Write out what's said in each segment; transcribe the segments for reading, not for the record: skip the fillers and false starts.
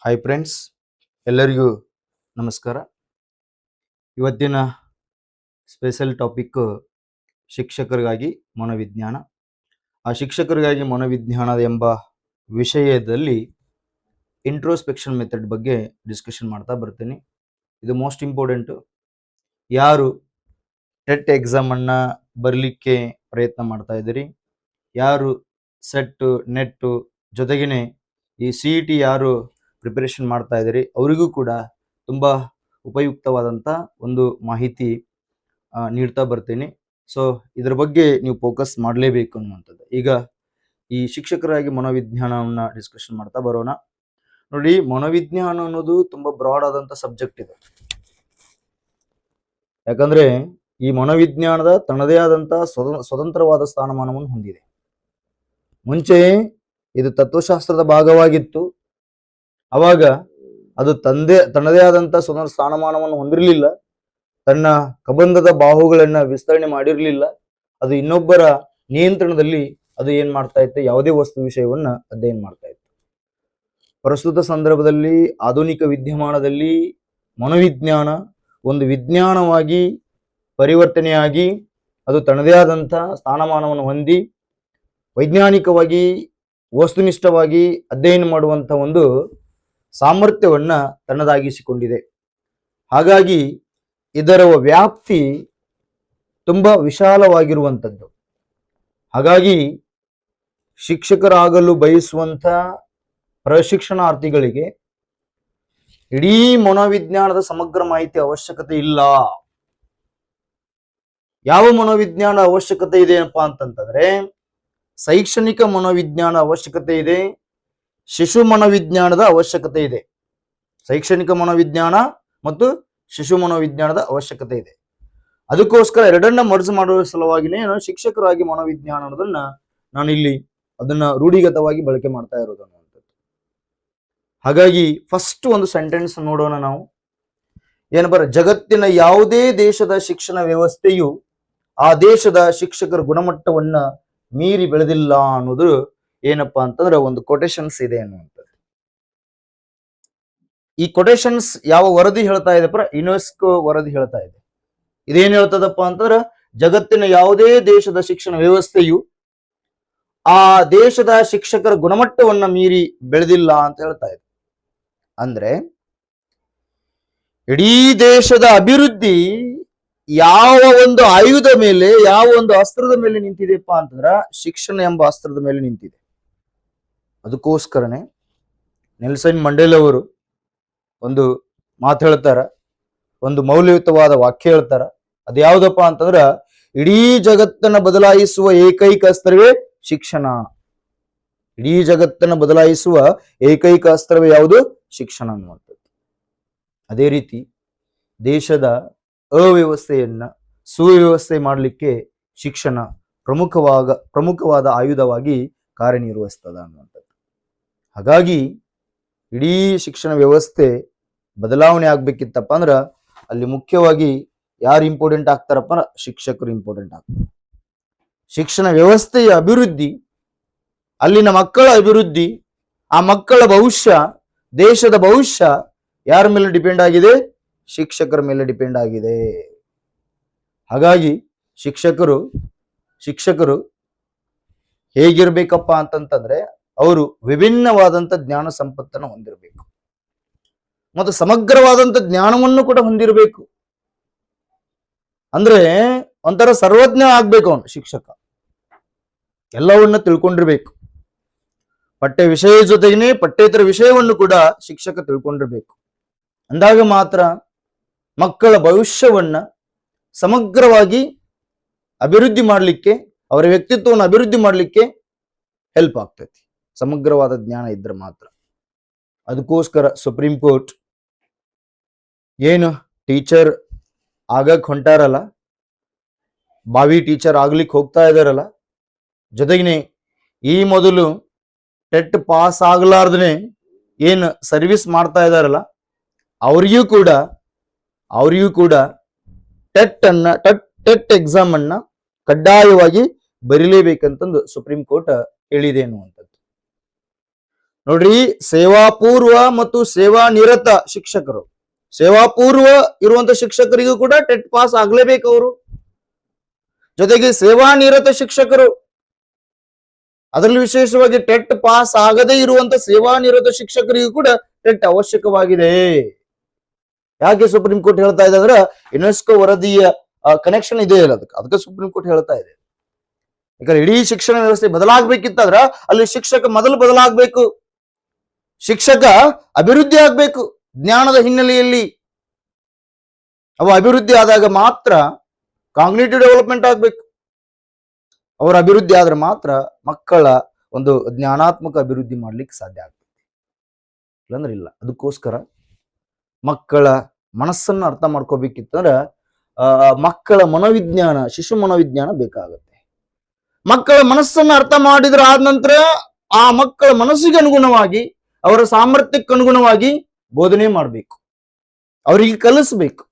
Hi friends, ಎಲ್ಲರಿಗೂ ನಮಸ್ಕಾರ. ಇವತ್ತಿನ ಸ್ಪೆಷಲ್ ಟಾಪಿಕ್ ಶಿಕ್ಷಕರಿಗಾಗಿ ಮನೋವಿಜ್ಞಾನ. ಆ ಶಿಕ್ಷಕರಿಗಾಗಿ ಮನೋವಿಜ್ಞಾನ ಎಂಬ ವಿಷಯದಲ್ಲಿ ಇಂಟ್ರೋಸ್ಪೆಕ್ಷನ್ ಮೆಥಡ್ ಬಗ್ಗೆ ಡಿಸ್ಕಷನ್ ಮಾಡ್ತಾ ಬರ್ತೀನಿ. ಇದು ಮೋಸ್ಟ್ ಇಂಪಾರ್ಟೆಂಟು. ಯಾರು ಟೆಟ್ ಎಕ್ಸಾಮನ್ನು ಬರಲಿಕ್ಕೆ ಪ್ರಯತ್ನ ಮಾಡ್ತಾ ಇದ್ದೀರಿ, ಯಾರು ಸೆಟ್ಟು ನೆಟ್ಟು ಜೊತೆಗೇ ಈ CET ಯಾರು ಪ್ರಿಪರೇಷನ್ ಮಾಡ್ತಾ ಇದ್ದೀರಿ, ಅವರಿಗೂ ಕೂಡ ತುಂಬ ಉಪಯುಕ್ತವಾದಂಥ ಒಂದು ಮಾಹಿತಿ ನೀಡ್ತಾ ಬರ್ತೀನಿ. ಸೊ ಇದ್ರ ಬಗ್ಗೆ ನೀವು ಫೋಕಸ್ ಮಾಡಲೇಬೇಕು ಅನ್ನುವಂಥದ್ದು. ಈಗ ಈ ಶಿಕ್ಷಕರಾಗಿ ಮನೋವಿಜ್ಞಾನವನ್ನು ಡಿಸ್ಕಷನ್ ಮಾಡ್ತಾ ಬರೋಣ. ನೋಡಿ, ಮನೋವಿಜ್ಞಾನ ಅನ್ನೋದು ತುಂಬ ಬ್ರಾಡ್ ಆದಂಥ ಸಬ್ಜೆಕ್ಟ್ ಇದೆ. ಯಾಕಂದ್ರೆ ಈ ಮನೋವಿಜ್ಞಾನದ ತನ್ನದೇ ಆದಂಥ ಸ್ವತಂತ್ರವಾದ ಸ್ಥಾನಮಾನವನ್ನು ಹೊಂದಿದೆ. ಮುಂಚೆ ಇದು ತತ್ವಶಾಸ್ತ್ರದ ಭಾಗವಾಗಿತ್ತು. ಅವಾಗ ಅದು ತನ್ನದೇ ಆದಂಥ ಸ್ವತಂತ್ರ ಸ್ಥಾನಮಾನವನ್ನು ಹೊಂದಿರಲಿಲ್ಲ. ತನ್ನ ಕಬಂಧದ ಬಾಹುಗಳನ್ನ ವಿಸ್ತರಣೆ ಮಾಡಿರಲಿಲ್ಲ. ಅದು ಇನ್ನೊಬ್ಬರ ನಿಯಂತ್ರಣದಲ್ಲಿ ಅದು ಏನ್ ಮಾಡ್ತಾ ಇತ್ತು, ಯಾವುದೇ ವಸ್ತು ವಿಷಯವನ್ನ ಅಧ್ಯಯನ ಮಾಡ್ತಾ ಇತ್ತು. ಪ್ರಸ್ತುತ ಸಂದರ್ಭದಲ್ಲಿ ಆಧುನಿಕ ವಿದ್ಯಮಾನದಲ್ಲಿ ಮನೋವಿಜ್ಞಾನ ಒಂದು ವಿಜ್ಞಾನವಾಗಿ ಪರಿವರ್ತನೆಯಾಗಿ ಅದು ತನ್ನದೇ ಆದಂಥ ಸ್ಥಾನಮಾನವನ್ನು ಹೊಂದಿ ವೈಜ್ಞಾನಿಕವಾಗಿ ವಸ್ತುನಿಷ್ಠವಾಗಿ ಅಧ್ಯಯನ ಮಾಡುವಂಥ ಒಂದು ಸಾಮರ್ಥ್ಯವನ್ನ ತನ್ನದಾಗಿಸಿಕೊಂಡಿದೆ. ಹಾಗಾಗಿ ಇದರ ವ್ಯಾಪ್ತಿ ತುಂಬ ವಿಶಾಲವಾಗಿರುವಂಥದ್ದು. ಹಾಗಾಗಿ ಶಿಕ್ಷಕರಾಗಲು ಬಯಸುವಂಥ ಪ್ರಶಿಕ್ಷಣಾರ್ಥಿಗಳಿಗೆ ಇಡೀ ಮನೋವಿಜ್ಞಾನದ ಸಮಗ್ರ ಮಾಹಿತಿ ಅವಶ್ಯಕತೆ ಇಲ್ಲ. ಯಾವ ಮನೋವಿಜ್ಞಾನ ಅವಶ್ಯಕತೆ ಇದೆ ಏನಪ್ಪಾ ಅಂತಂತಂದ್ರೆ, ಶೈಕ್ಷಣಿಕ ಮನೋವಿಜ್ಞಾನ ಅವಶ್ಯಕತೆ ಇದೆ, ಶಿಶು ಮನೋವಿಜ್ಞಾನದ ಅವಶ್ಯಕತೆ ಇದೆ. ಶೈಕ್ಷಣಿಕ ಮನೋವಿಜ್ಞಾನ ಮತ್ತು ಶಿಶು ಮನೋವಿಜ್ಞಾನದ ಅವಶ್ಯಕತೆ ಇದೆ. ಅದಕ್ಕೋಸ್ಕರ ಎರಡನ್ನ ಮರ್ಜ್ ಮಾಡುವ ಸಲುವಾಗಿನೇ ನಾನು ಶಿಕ್ಷಕರಾಗಿ ಮನೋವಿಜ್ಞಾನ ಅನ್ನೋದನ್ನ ನಾನು ಇಲ್ಲಿ ಅದನ್ನ ರೂಢಿಗತವಾಗಿ ಬಳಕೆ ಮಾಡ್ತಾ ಇರೋದು ಅನ್ನುವಂಥದ್ದು. ಹಾಗಾಗಿ ಫಸ್ಟ್ ಒಂದು ಸೆಂಟೆನ್ಸ್ ನೋಡೋಣ ನಾವು. ಏನಪ್ಪ, ಜಗತ್ತಿನ ಯಾವುದೇ ದೇಶದ ಶಿಕ್ಷಣ ವ್ಯವಸ್ಥೆಯು ಆ ದೇಶದ ಶಿಕ್ಷಕರ ಗುಣಮಟ್ಟವನ್ನ ಮೀರಿ ಬೆಳೆದಿಲ್ಲ ಅನ್ನೋದು ಏನಪ್ಪಾ ಅಂತಂದ್ರೆ ಒಂದು ಕೊಟೇಶನ್ಸ್ ಇದೆ ಅನ್ನುವಂಥದ್ದು. ಈ ಕೊಟೇಶನ್ಸ್ ಯಾವ ವರದಿ ಹೇಳ್ತಾ ಇದೆ? ಯುನೆಸ್ಕೋ ವರದಿ ಹೇಳ್ತಾ ಇದೆ. ಇದೇನ್ ಹೇಳ್ತದಪ್ಪ ಅಂತಂದ್ರೆ, ಜಗತ್ತಿನ ಯಾವುದೇ ದೇಶದ ಶಿಕ್ಷಣ ವ್ಯವಸ್ಥೆಯು ಆ ದೇಶದ ಶಿಕ್ಷಕರ ಗುಣಮಟ್ಟವನ್ನ ಮೀರಿ ಬೆಳೆದಿಲ್ಲ ಅಂತ ಹೇಳ್ತಾ ಇದೆ. ಅಂದ್ರೆ ಇಡೀ ದೇಶದ ಅಭಿವೃದ್ಧಿ ಯಾವ ಒಂದು ಆಯುಧ ಮೇಲೆ, ಯಾವ ಒಂದು ಅಸ್ತ್ರದ ಮೇಲೆ ನಿಂತಿದೆಪ್ಪ ಅಂತಂದ್ರ ಶಿಕ್ಷಣ ಎಂಬ ಅಸ್ತ್ರದ ಮೇಲೆ ನಿಂತಿದೆ. ಅದಕ್ಕೋಸ್ಕರನೇ ನೆಲ್ಸನ್ ಮಂಡೇಲ ಅವರು ಒಂದು ಮಾತು ಹೇಳ್ತಾರ, ಒಂದು ಮೌಲ್ಯಯುತವಾದ ವಾಕ್ಯ ಹೇಳ್ತಾರ. ಅದು ಯಾವ್ದಪ್ಪ ಅಂತಂದ್ರ, ಇಡೀ ಜಗತ್ತನ್ನ ಬದಲಾಯಿಸುವ ಏಕೈಕ ಅಸ್ತ್ರವೇ ಶಿಕ್ಷಣ. ಇಡೀ ಜಗತ್ತನ್ನ ಬದಲಾಯಿಸುವ ಏಕೈಕ ಅಸ್ತ್ರವೇ ಯಾವುದು? ಶಿಕ್ಷಣ ಅನ್ನುವಂಥದ್ದು. ಅದೇ ರೀತಿ ದೇಶದ ಅವ್ಯವಸ್ಥೆಯನ್ನ ಸುವ್ಯವಸ್ಥೆ ಮಾಡಲಿಕ್ಕೆ ಶಿಕ್ಷಣ ಪ್ರಮುಖವಾದ ಆಯುಧವಾಗಿ ಕಾರ್ಯನಿರ್ವಹಿಸ್ತದ ಅನ್ನುವಂಥದ್ದು. ಹಾಗಾಗಿ ಇಡೀ ಶಿಕ್ಷಣ ವ್ಯವಸ್ಥೆ ಬದಲಾವಣೆ ಆಗ್ಬೇಕಿತ್ತಪ್ಪ ಅಂದ್ರ ಅಲ್ಲಿ ಮುಖ್ಯವಾಗಿ ಯಾರು ಇಂಪಾರ್ಟೆಂಟ್ ಆಗ್ತಾರಪ್ಪ? ಶಿಕ್ಷಕರು ಇಂಪಾರ್ಟೆಂಟ್ ಆಗ್ತಾರೆ. ಶಿಕ್ಷಣ ವ್ಯವಸ್ಥೆಯ ಅಭಿವೃದ್ಧಿ, ಅಲ್ಲಿನ ಮಕ್ಕಳ ಅಭಿವೃದ್ಧಿ, ಆ ಮಕ್ಕಳ ಭವಿಷ್ಯ, ದೇಶದ ಭವಿಷ್ಯ ಯಾರ ಮೇಲೆ ಡಿಪೆಂಡ್ ಆಗಿದೆ? ಶಿಕ್ಷಕರ ಮೇಲೆ ಡಿಪೆಂಡ್ ಆಗಿದೆ. ಹಾಗಾಗಿ ಶಿಕ್ಷಕರು ಹೇಗಿರ್ಬೇಕಪ್ಪ ಅಂತಂತಂದ್ರೆ, ಅವರು ವಿಭಿನ್ನವಾದಂಥ ಜ್ಞಾನ ಸಂಪತ್ತನ್ನು ಹೊಂದಿರಬೇಕು ಮತ್ತು ಸಮಗ್ರವಾದಂಥ ಜ್ಞಾನವನ್ನು ಕೂಡ ಹೊಂದಿರಬೇಕು. ಅಂದ್ರೆ ಒಂಥರ ಸರ್ವಜ್ಞ ಆಗ್ಬೇಕು ಅವನು ಶಿಕ್ಷಕ. ಎಲ್ಲವನ್ನ ತಿಳ್ಕೊಂಡಿರ್ಬೇಕು. ಪಠ್ಯ ವಿಷಯ ಜೊತೆಗೇನೆ ಪಠ್ಯೇತರ ವಿಷಯವನ್ನು ಕೂಡ ಶಿಕ್ಷಕ ತಿಳ್ಕೊಂಡಿರ್ಬೇಕು. ಅಂದಾಗ ಮಾತ್ರ ಮಕ್ಕಳ ಭವಿಷ್ಯವನ್ನ ಸಮಗ್ರವಾಗಿ ಅಭಿವೃದ್ಧಿ ಮಾಡಲಿಕ್ಕೆ, ಅವರ ವ್ಯಕ್ತಿತ್ವವನ್ನು ಅಭಿವೃದ್ಧಿ ಮಾಡಲಿಕ್ಕೆ ಹೆಲ್ಪ್ ಆಗ್ತೈತಿ, ಸಮಗ್ರವಾದ ಜ್ಞಾನ ಇದ್ರೆ ಮಾತ್ರ. ಅದಕ್ಕೋಸ್ಕರ ಸುಪ್ರೀಂ ಕೋರ್ಟ್ ಏನು ಟೀಚರ್ ಆಗಕ್ ಹೊಂಟಾರಲ್ಲ, ಬಾವಿ ಟೀಚರ್ ಆಗ್ಲಿಕ್ಕೆ ಹೋಗ್ತಾ ಇದಾರಲ್ಲ, ಜೊತೆಗೆ ಈ ಮೊದಲು ಟೆಟ್ ಪಾಸ್ ಆಗ್ಲಾರ್ದನೆ ಏನು ಸರ್ವಿಸ್ ಮಾಡ್ತಾ ಇದಾರಲ್ಲ, ಅವರಿಗೂ ಕೂಡ ಟೆಟ್ ಎಕ್ಸಾಮ್ ಅನ್ನ ಕಡ್ಡಾಯವಾಗಿ ಬರೀಲೇಬೇಕಂತಂದು ಸುಪ್ರೀಂ ಕೋರ್ಟ್ ಹೇಳಿದೆ ಅನ್ನುವಂಥದ್ದು. ನೋಡ್ರಿ, ಸೇವಾಪೂರ್ವ ಮತ್ತು ಸೇವಾ ನಿರತ ಶಿಕ್ಷಕರು, ಸೇವಾಪೂರ್ವ ಇರುವಂತ ಶಿಕ್ಷಕರಿಗೂ ಕೂಡ ಟೆಟ್ ಪಾಸ್ ಆಗ್ಲೇಬೇಕು ಅವರು. ಜೊತೆಗೆ ಸೇವಾ ನಿರತ ಶಿಕ್ಷಕರು, ಅದರಲ್ಲಿ ವಿಶೇಷವಾಗಿ ಟೆಟ್ ಪಾಸ್ ಆಗದೇ ಇರುವಂತ ಸೇವಾ ನಿರತ ಶಿಕ್ಷಕರಿಗೂ ಕೂಡ ಟೆಟ್ ಅವಶ್ಯಕವಾಗಿದೆ. ಯಾಕೆ ಸುಪ್ರೀಂ ಕೋರ್ಟ್ ಹೇಳ್ತಾ ಇದೆ ಅಂದ್ರೆ ಯುನೆಸ್ಕೋ ವರದಿಯ ಕನೆಕ್ಷನ್ ಇದೆ ಇಲ್ಲ, ಅದಕ್ಕೆ ಸುಪ್ರೀಂ ಕೋರ್ಟ್ ಹೇಳ್ತಾ ಇದೆ. ಯಾಕಂದ್ರೆ ಇಡೀ ಶಿಕ್ಷಣ ವ್ಯವಸ್ಥೆ ಬದಲಾಗಬೇಕಿತ್ತಂದ್ರ ಅಲ್ಲಿ ಶಿಕ್ಷಕ ಮೊದಲು ಬದಲಾಗಬೇಕು, ಶಿಕ್ಷಕ ಅಭಿವೃದ್ಧಿ ಆಗ್ಬೇಕು. ಜ್ಞಾನದ ಹಿನ್ನೆಲೆಯಲ್ಲಿ ಅವ ಅಭಿವೃದ್ಧಿ ಆದಾಗ ಮಾತ್ರ ಕಾಗ್ನಿಟಿವ್ ಡೆವಲಪ್ಮೆಂಟ್ ಆಗ್ಬೇಕು. ಅವರ ಅಭಿವೃದ್ಧಿ ಆದ್ರೆ ಮಾತ್ರ ಮಕ್ಕಳ ಒಂದು ಜ್ಞಾನಾತ್ಮಕ ಅಭಿವೃದ್ಧಿ ಮಾಡ್ಲಿಕ್ಕೆ ಸಾಧ್ಯ ಆಗ್ತದೆ, ಇಲ್ಲಾಂದ್ರೆ ಇಲ್ಲ. ಅದಕ್ಕೋಸ್ಕರ ಮಕ್ಕಳ ಮನಸ್ಸನ್ನ ಅರ್ಥ ಮಾಡ್ಕೋಬೇಕಿತ್ತಂದ್ರೆ ಮಕ್ಕಳ ಮನೋವಿಜ್ಞಾನ, ಶಿಶು ಮನೋವಿಜ್ಞಾನ ಬೇಕಾಗುತ್ತೆ. ಮಕ್ಕಳ ಮನಸ್ಸನ್ನ ಅರ್ಥ ಮಾಡಿದ್ರೆ ಆದ ನಂತರ ಆ ಮಕ್ಕಳ ಮನಸ್ಸಿಗೆ ಅನುಗುಣವಾಗಿ, ಅವರ ಸಾಮರ್ಥ್ಯಕ್ಕೆ ಅನುಗುಣವಾಗಿ ಬೋಧನೆ ಮಾಡಬೇಕು, ಅವರಿಗೆ ಕಲಿಸ್ಬೇಕು.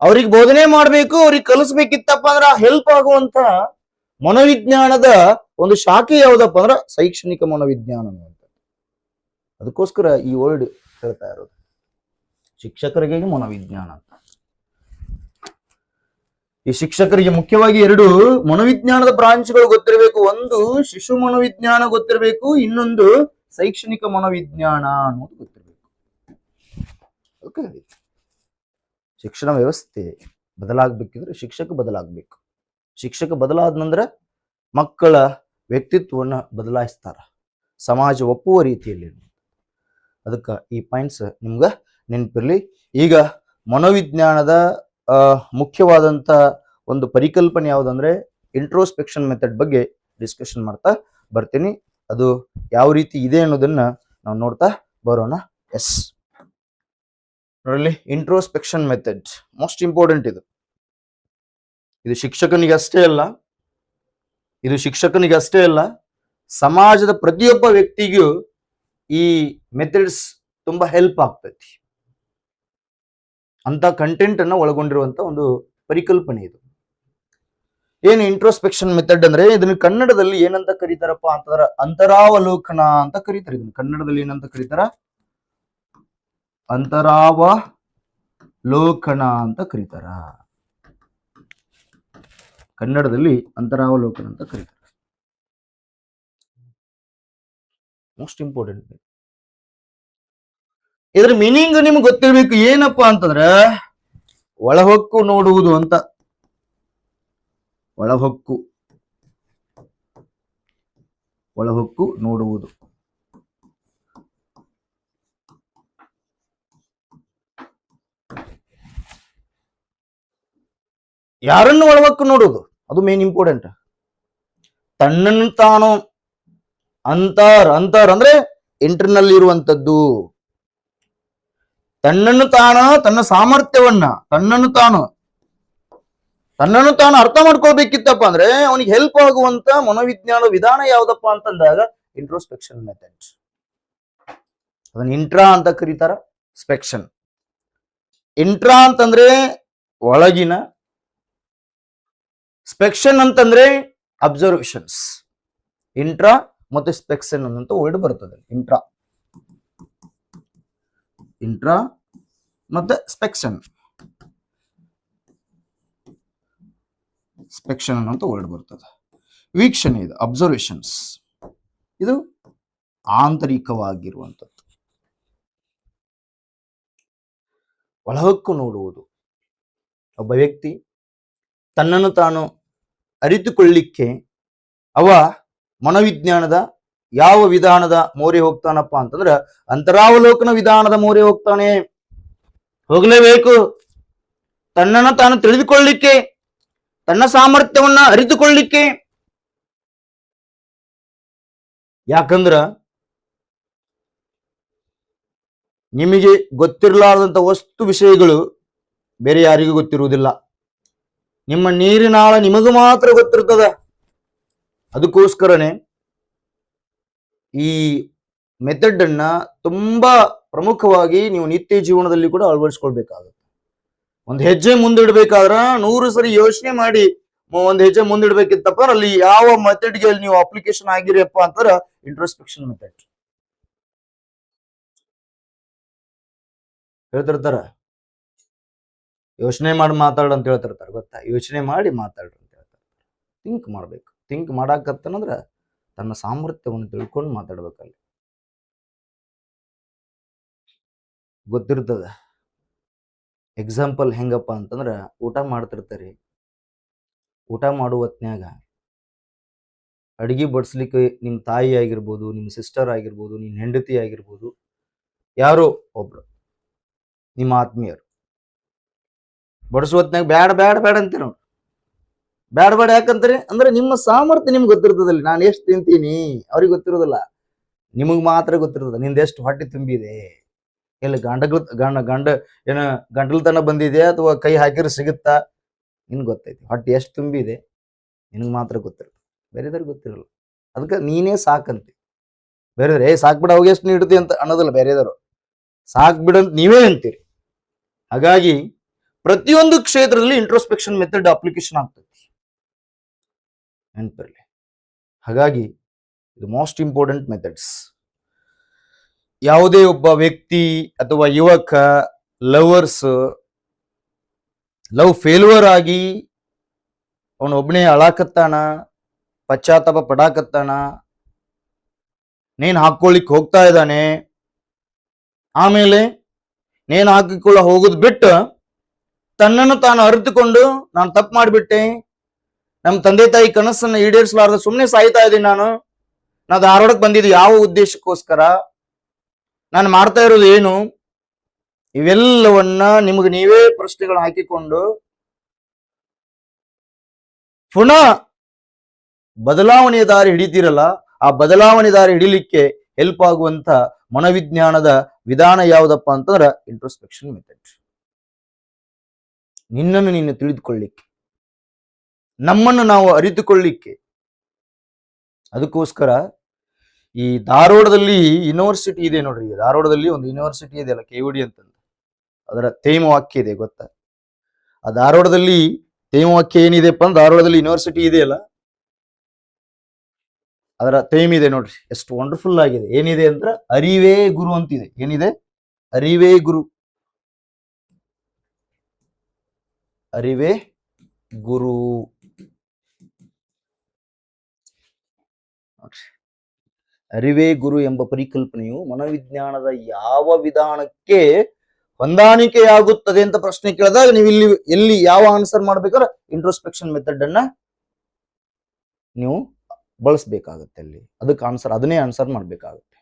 ಅವ್ರಿಗೆ ಬೋಧನೆ ಮಾಡ್ಬೇಕು, ಅವ್ರಿಗೆ ಕಲಿಸ್ಬೇಕಿತ್ತಪ್ಪ ಅಂದ್ರ ಹೆಲ್ಪ್ ಆಗುವಂತ ಮನೋವಿಜ್ಞಾನದ ಒಂದು ಶಾಖೆ ಯಾವ್ದಪ್ಪ ಅಂದ್ರ ಶೈಕ್ಷಣಿಕ ಮನೋವಿಜ್ಞಾನ ಅಂತ. ಅದಕ್ಕೋಸ್ಕರ ಈ ವರ್ಡ್ ಹೇಳ್ತಾ ಇರೋದು ಶಿಕ್ಷಕರಿಗೆ ಮನೋವಿಜ್ಞಾನ ಅಂತ. ಈ ಶಿಕ್ಷಕರಿಗೆ ಮುಖ್ಯವಾಗಿ 2 ಮನೋವಿಜ್ಞಾನದ ಬ್ರಾಂಚ್ಗಳು ಗೊತ್ತಿರಬೇಕು. ಒಂದು ಶಿಶು ಮನೋವಿಜ್ಞಾನ ಗೊತ್ತಿರಬೇಕು, ಇನ್ನೊಂದು ಶೈಕ್ಷಣಿಕ ಮನೋವಿಜ್ಞಾನ ಅನ್ನೋದು ಗೊತ್ತಿರಬೇಕು. ಓಕೆ, ಶಿಕ್ಷಣ ವ್ಯವಸ್ಥೆ ಬದಲಾಗಬೇಕಿದ್ರೆ ಶಿಕ್ಷಕ ಬದಲಾಗಬೇಕು. ಶಿಕ್ಷಕ ಬದಲಾದ ನಂತರ ಮಕ್ಕಳ ವ್ಯಕ್ತಿತ್ವವನ್ನು ಬದಲಾಯಿಸ್ತಾರ, ಸಮಾಜ ಒಪ್ಪುವ ರೀತಿಯಲ್ಲಿ. ಅದಕ್ಕೆ ಈ ಪಾಯಿಂಟ್ಸ್ ನಿಮ್ಗೆ ನೆನಪಿರ್ಲಿ. ಈಗ ಮನೋವಿಜ್ಞಾನದ ಮುಖ್ಯವಾದಂತ ಒಂದು ಪರಿಕಲ್ಪನೆ ಯಾವುದಂದ್ರೆ ಇಂಟ್ರೋಸ್ಪೆಕ್ಷನ್ ಮೆಥಡ್ ಬಗ್ಗೆ ಡಿಸ್ಕಷನ್ ಮಾಡ್ತಾ ಬರ್ತೀನಿ. ಅದು ಯಾವ ರೀತಿ ಇದೆ ಅನ್ನೋದನ್ನ ನಾವು ನೋಡ್ತಾ ಬರೋಣ. ಎಸ್, ನೋಡಲಿ, ಇಂಟ್ರೋಸ್ಪೆಕ್ಷನ್ ಮೆಥಡ್ ಮೋಸ್ಟ್ ಇಂಪಾರ್ಟೆಂಟ್. ಇದು ಶಿಕ್ಷಕನಿಗೆ ಅಷ್ಟೇ ಅಲ್ಲ, ಸಮಾಜದ ಪ್ರತಿಯೊಬ್ಬ ವ್ಯಕ್ತಿಗೂ ಈ ಮೆಥಡ್ಸ್ ತುಂಬಾ ಹೆಲ್ಪ್ ಆಗ್ತೈತಿ ಅಂತ ಕಂಟೆಂಟ್ ಅನ್ನ ಒಳಗೊಂಡಿರುವಂತ ಒಂದು ಪರಿಕಲ್ಪನೆ ಇದು. ಏನು ಇಂಟ್ರೋಸ್ಪೆಕ್ಷನ್ ಮೆಥಡ್ ಅಂದ್ರೆ ಇದನ್ನ ಕನ್ನಡದಲ್ಲಿ ಏನಂತ ಕರೀತಾರಪ್ಪ ಅಂತಂದ್ರ ಅಂತರಾವಲೋಕನ ಅಂತ ಕರೀತಾರೆ. ಇದನ್ನ ಕನ್ನಡದಲ್ಲಿ ಏನಂತ ಕರೀತಾರ? ಅಂತರಾವಲೋಕನ ಅಂತ ಕರೀತಾರ. ಕನ್ನಡದಲ್ಲಿ ಅಂತರಾವಲೋಕನ ಅಂತ ಕರೀತಾರೆ. Most important. ಇದ್ರ ಮೀನಿಂಗ್ ನಿಮ್ಗೆ ಗೊತ್ತಿರ್ಬೇಕು. ಏನಪ್ಪಾ ಅಂತಂದ್ರ ಒಳಹೊಕ್ಕು ನೋಡುವುದು ಅಂತ. ಒಳಹೊಕ್ಕು ನೋಡುವುದು. ಯಾರನ್ನು ಒಳಹೊಕ್ಕು ನೋಡುವುದು ಅದು ಮೇನ್ ಇಂಪಾರ್ಟೆಂಟ್. ತನ್ನನ್ನು ತಾನು ಅಂತರ್ ಅಂದ್ರೆ ಇಂಟರ್ನಲ್ ಇರುವಂತದ್ದು. ತನ್ನನ್ನು ತನ್ನ ಸಾಮರ್ಥ್ಯವನ್ನ ತನ್ನನ್ನು ತಾನು ಅರ್ಥ ಮಾಡ್ಕೊಳ್ಬೇಕಿತ್ತಪ್ಪ ಅಂದ್ರೆ ಅವನಿಗೆ ಹೆಲ್ಪ್ ಆಗುವಂತ ಮನೋವಿಜ್ಞಾನ ವಿಧಾನ ಯಾವ್ದಪ್ಪ ಅಂತಂದಾಗ ಇಂಟ್ರೋಸ್ಪೆಕ್ಷನ್ ಮೆಥಡ್. ಅದನ್ನ ಇಂಟ್ರಾ ಅಂತ ಕರೀತಾರ, ಸ್ಪೆಕ್ಷನ್. ಇಂಟ್ರಾ ಅಂತಂದ್ರೆ ಒಳಗಿನ, ಸ್ಪೆಕ್ಷನ್ ಅಂತಂದ್ರೆ ಅಬ್ಸರ್ವೇಷನ್ಸ್. ಇಂಟ್ರಾ ಮತ್ತೆ ಸ್ಪೆಕ್ಷನ್ ಅಂತ ವರ್ಡ್ ಬರ್ತದೆ. ಇಂಟ್ರಾ ಮತ್ತೆ ಸ್ಪೆಕ್ಷನ್ ಅಂತ ವರ್ಡ್ ಬರ್ತದೆ. ವೀಕ್ಷಣೆ ಇದು ಅಬ್ಸರ್ವೇಷನ್ಸ್, ಇದು ಆಂತರಿಕವಾಗಿರುವಂಥದ್ದು. ಒಳಹೊಕ್ಕು ನೋಡುವುದು, ಒಬ್ಬ ವ್ಯಕ್ತಿ ತನ್ನನ್ನು ತಾನು ಅರಿತುಕೊಳ್ಳಿಕ್ಕೆ ಅವ ಮನೋವಿಜ್ಞಾನದ ಯಾವ ವಿಧಾನದ ಮೋರೆ ಹೋಗ್ತಾನಪ್ಪ ಅಂತಂದ್ರ ಅಂತರಾವಲೋಕನ ವಿಧಾನದ ಮೋರೆ ಹೋಗಲೇಬೇಕು. ತನ್ನನ್ನು ತಾನು ತಿಳಿದುಕೊಳ್ಳಿಕ್ಕೆ, ತನ್ನ ಸಾಮರ್ಥ್ಯವನ್ನ ಅರಿತುಕೊಳ್ಳಿಕ್ಕೆ. ಯಾಕಂದ್ರ ನಿಮಗೆ ಗೊತ್ತಿರಲಾರದಂತ ವಸ್ತು ವಿಷಯಗಳು ಬೇರೆ ಯಾರಿಗೂ ಗೊತ್ತಿರುವುದಿಲ್ಲ. ನಿಮ್ಮ ನೀರಿನಾಳ ನಿಮಗೂ ಮಾತ್ರ ಗೊತ್ತಿರ್ತದ. ಅದಕ್ಕೋಸ್ಕರನೇ ಈ ಮೆಥಡ್ ಅನ್ನ ತುಂಬಾ ಪ್ರಮುಖವಾಗಿ ನೀವು ನಿತ್ಯ ಜೀವನದಲ್ಲಿ ಕೂಡ ಅಳವಡಿಸ್ಕೊಳ್ಬೇಕಾಗುತ್ತೆ. ಒಂದು ಹೆಜ್ಜೆ ಮುಂದಿಡ್ಬೇಕಾದ್ರ 100 ಸರಿ ಯೋಚನೆ ಮಾಡಿ ಒಂದು ಹೆಜ್ಜೆ ಮುಂದಿಡ್ಬೇಕಿತ್ತಪ್ಪ. ಅಲ್ಲಿ ಯಾವ ಮೆಥಡ್ಗೆ ನೀವು ಅಪ್ಲಿಕೇಶನ್ ಆಗಿರಿಯಪ್ಪ ಅಂತಾರ ಇಂಟ್ರೋಸ್ಪೆಕ್ಷನ್ ಮೆಥಡ್. ಹೇಳ್ತಿರ್ತಾರ ಯೋಚನೆ ಮಾಡಿ ಮಾತಾಡ ಅಂತ ಹೇಳ್ತಿರ್ತಾರೆ, ಗೊತ್ತಾ? ಯೋಚನೆ ಮಾಡಿ ಮಾತಾಡ್ರಿ ಅಂತ ಹೇಳ್ತಾರೆ. ಥಿಂಕ್ ಮಾಡ್ಬೇಕು. ಥಿಂಕ್ ಮಾಡಾಕತ್ತನಂದ್ರ ತನ್ನ ಸಾಮರ್ಥ್ಯವನ್ನು ತಿಳ್ಕೊಂಡು ಮಾತಾಡ್ಬೇಕಲ್ಲಿ. ಗೊತ್ತಿರ್ತದ. ಎಕ್ಸಾಂಪಲ್ ಹೆಂಗಪ್ಪ ಅಂತಂದ್ರ, ಊಟ ಮಾಡ್ತಿರ್ತಾರೆ. ಊಟ ಮಾಡುವ ಹೊತ್ನ್ಯಾಗ ಅಡಿಗೆ ಬಡಿಸ್ಲಿಕ್ಕೆ ನಿಮ್ಮ ತಾಯಿ ಆಗಿರ್ಬೋದು, ನಿಮ್ಮ ಸಿಸ್ಟರ್ ಆಗಿರ್ಬೋದು, ನಿಮ್ಮ ಹೆಂಡತಿ ಆಗಿರ್ಬೋದು, ಯಾರೋ ಒಬ್ರು ನಿಮ್ಮ ಆತ್ಮೀಯರು ಬಡಿಸುವ ಹೊತ್ನ್ಯಾಗ ಬ್ಯಾಡ ಬ್ಯಾಡ ಬ್ಯಾಡ ಅಂತೀರ ಅವ್ರು. ಬ್ಯಾಡ ಬ್ಯಾಡ ಯಾಕಂತೀರಿ ಅಂದ್ರೆ ನಿಮ್ಮ ಸಾಮರ್ಥ್ಯ ನಿಮ್ಗೆ ಗೊತ್ತಿರ್ತದಲ್ಲಿ. ನಾನು ಎಷ್ಟು ತಿಂತೀನಿ ಅವ್ರಿಗೆ ಗೊತ್ತಿರೋದಿಲ್ಲ, ನಿಮಗ್ ಮಾತ್ರ ಗೊತ್ತಿರ್ತದ. ನಿಂದ ಎಷ್ಟು ಹೊಟ್ಟೆ ತುಂಬಿದೆ, ಎಲ್ಲಿ ಗಂಡ ಏನ ಗಂಟಲ್ತನ ಬಂದಿದೆ ಅಥವಾ ಕೈ ಹಾಕಿದ್ರೆ ಸಿಗುತ್ತಾ, ನಿನ್ಗೆ ಗೊತ್ತೈತಿ. ಹೊಟ್ಟೆ ಎಷ್ಟು ತುಂಬಿದೆ ನಿನಗೆ ಮಾತ್ರ ಗೊತ್ತಿರ್ತದೆ, ಬೇರೆದವ್ರಿಗೆ ಗೊತ್ತಿರಲ್ಲ. ಅದಕ್ಕೆ ನೀನೇ ಸಾಕಂತಿ. ಬೇರೆದ್ರೆ ಸಾಕ್ಬಿಡ ಅವಾಗ ಎಷ್ಟು ನೀಡ್ತಿ ಅಂತ ಅನ್ನೋದಿಲ್ಲ. ಬೇರೆದವರು ಸಾಕ್ಬಿಡಂತ ನೀವೇ ಅಂತೀರಿ. ಹಾಗಾಗಿ ಪ್ರತಿಯೊಂದು ಕ್ಷೇತ್ರದಲ್ಲಿ ಇಂಟ್ರೋಸ್ಪೆಕ್ಷನ್ ಮೆಥಡ್ ಅಪ್ಲಿಕೇಶನ್ ಆಗ್ತದೆ, ನೆನಪಿರಲಿ. ಹಾಗಾಗಿ ಇದು ಮೋಸ್ಟ್ ಇಂಪಾರ್ಟೆಂಟ್ ಮೆಥಡ್ಸ್. ಯಾವುದೇ ಒಬ್ಬ ವ್ಯಕ್ತಿ ಅಥವಾ ಯುವಕ ಲವ್ ಫೇಲ್ಯೂರ್ ಆಗಿ ಅವನೊಬ್ಬನೇ ಅಳಾಕತ್ತಾನ, ಪಶ್ಚಾತ್ತಾಪ ಪಡಾಕತ್ತಾನ, ನೇನ್ ಹಾಕೊಳ್ಳಿಕ್ ಹೋಗ್ತಾ ಇದ್ದಾನೆ. ಆಮೇಲೆ ನೇನ್ ಹಾಕಿಕೊಳ್ಳ ಹೋಗುದ್ ಬಿಟ್ಟು ತನ್ನನ್ನು ತಾನು ಅರಿತುಕೊಂಡು ನಾನು ತಪ್ಪು ಮಾಡಿಬಿಟ್ಟೆ, ನಮ್ಮ ತಂದೆ ತಾಯಿ ಕನಸನ್ನು ಈಡೇರಿಸಲಾರ್ದ ಸುಮ್ಮನೆ ಸಾಯ್ತಾ ಇದ್ದೀನಿ, ನಾನು ಧಾರವಾಡಕ್ಕೆ ಬಂದಿದ್ದು ಯಾವ ಉದ್ದೇಶಕ್ಕೋಸ್ಕರ, ನಾನು ಮಾಡ್ತಾ ಇರೋದು ಏನು, ಇವೆಲ್ಲವನ್ನ ನಿಮಗೆ ನೀವೇ ಪ್ರಶ್ನೆಗಳು ಹಾಕಿಕೊಂಡು ಪುನಃ ಬದಲಾವಣೆಯ ದಾರಿ ಹಿಡಿತೀರಲ್ಲ, ಆ ಬದಲಾವಣೆ ದಾರಿ ಹಿಡಿಲಿಕ್ಕೆ ಹೆಲ್ಪ್ ಆಗುವಂತ ಮನೋವಿಜ್ಞಾನದ ವಿಧಾನ ಯಾವುದಪ್ಪ ಅಂತಂದ್ರೆ ಇಂಟ್ರೋಸ್ಪೆಕ್ಷನ್ ಮೆಥಡ್. ನಿನ್ನನ್ನು ನೀನು ತಿಳಿದುಕೊಳ್ಳಿಕ್ಕೆ, ನಮ್ಮನ್ನು ನಾವು ಅರಿತುಕೊಳ್ಳಿಕ್ಕೆ. ಅದಕ್ಕೋಸ್ಕರ ಈ ಧಾರವಾಡದಲ್ಲಿ ಯೂನಿವರ್ಸಿಟಿ ಇದೆ ನೋಡ್ರಿ. ಧಾರವಾಡದಲ್ಲಿ ಒಂದು ಯೂನಿವರ್ಸಿಟಿ ಇದೆ ಅಲ್ಲ, KUD ಅಂತಂದು. ಅದರ ತೇಮ ವಾಕ್ಯ ಇದೆ ಗೊತ್ತಾ? ಆ ಧಾರವಾಡದಲ್ಲಿ ತೇಮ ವಾಕ್ಯ ಏನಿದೆಪ್ಪ ಅಂದ್ರೆ, ಧಾರವಾಡದಲ್ಲಿ ಯೂನಿವರ್ಸಿಟಿ ಇದೆಯಲ್ಲ, ಅದರ ತೇಮ್ ಇದೆ ನೋಡ್ರಿ, ಎಷ್ಟು ವಂಡರ್ಫುಲ್ ಆಗಿದೆ. ಏನಿದೆ ಅಂದ್ರೆ ಅರಿವೇ ಗುರು ಅಂತಿದೆ. ಏನಿದೆ? ಅರಿವೇ ಗುರು. ಅರಿವೇ ಗುರು. ಅರಿವೇ ಗುರು ಎಂಬ ಪರಿಕಲ್ಪನೆಯು ಮನೋವಿಜ್ಞಾನದ ಯಾವ ವಿಧಾನಕ್ಕೆ ಹೊಂದಾಣಿಕೆಯಾಗುತ್ತದೆ ಅಂತ ಪ್ರಶ್ನೆ ಕೇಳಿದಾಗ ನೀವು ಎಲ್ಲಿ ಯಾವ ಆನ್ಸರ್ ಮಾಡ್ಬೇಕಾದ್ರೆ ಇಂಟ್ರೋಸ್ಪೆಕ್ಷನ್ ಮೆಥಡ್ ಅನ್ನ ನೀವು ಬಳಸಬೇಕಾಗುತ್ತೆ. ಅಲ್ಲಿ ಅದಕ್ಕೆ ಅದನ್ನೇ ಆನ್ಸರ್ ಮಾಡ್ಬೇಕಾಗುತ್ತೆ.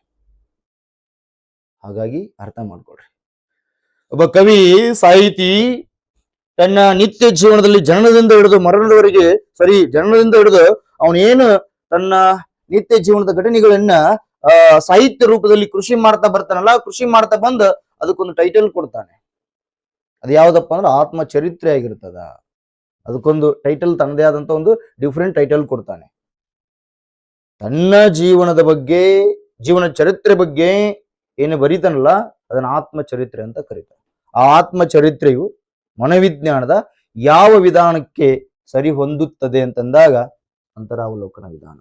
ಹಾಗಾಗಿ ಅರ್ಥ ಮಾಡ್ಕೊಳ್ರಿ. ಒಬ್ಬ ಕವಿ, ಸಾಹಿತಿ ತನ್ನ ನಿತ್ಯ ಜೀವನದಲ್ಲಿ ಜನನದಿಂದ ಹಿಡಿದು ಮರಣದವರೆಗೆ, ಜನನದಿಂದ ಹಿಡಿದು ಅವನೇನು ತನ್ನ ನಿತ್ಯ ಜೀವನದ ಘಟನೆಗಳನ್ನ ಸಾಹಿತ್ಯ ರೂಪದಲ್ಲಿ ಕೃಷಿ ಮಾಡ್ತಾ ಬರ್ತಾನಲ್ಲ, ಕೃಷಿ ಮಾಡ್ತಾ ಬಂದು ಅದಕ್ಕೊಂದು ಟೈಟಲ್ ಕೊಡ್ತಾನೆ. ಅದು ಯಾವ್ದಪ್ಪ ಅಂದ್ರೆ ಆತ್ಮಚರಿತ್ರೆ ಆಗಿರ್ತದ. ಅದಕ್ಕೊಂದು ಟೈಟಲ್, ತನ್ನದೇ ಆದಂತ ಒಂದು ಡಿಫ್ರೆಂಟ್ ಟೈಟಲ್ ಕೊಡ್ತಾನೆ. ತನ್ನ ಜೀವನದ ಬಗ್ಗೆ, ಜೀವನ ಚರಿತ್ರೆ ಬಗ್ಗೆ ಏನು ಬರೀತಾನಲ್ಲ, ಅದನ್ನ ಆತ್ಮಚರಿತ್ರೆ ಅಂತ ಕರೀತಾರೆ. ಆ ಆತ್ಮಚರಿತ್ರೆಯು ಮನೋವಿಜ್ಞಾನದ ಯಾವ ವಿಧಾನಕ್ಕೆ ಸರಿ ಹೊಂದುತ್ತದೆ ಅಂತಂದಾಗ ಅಂತರಾವಲೋಕನ ವಿಧಾನ.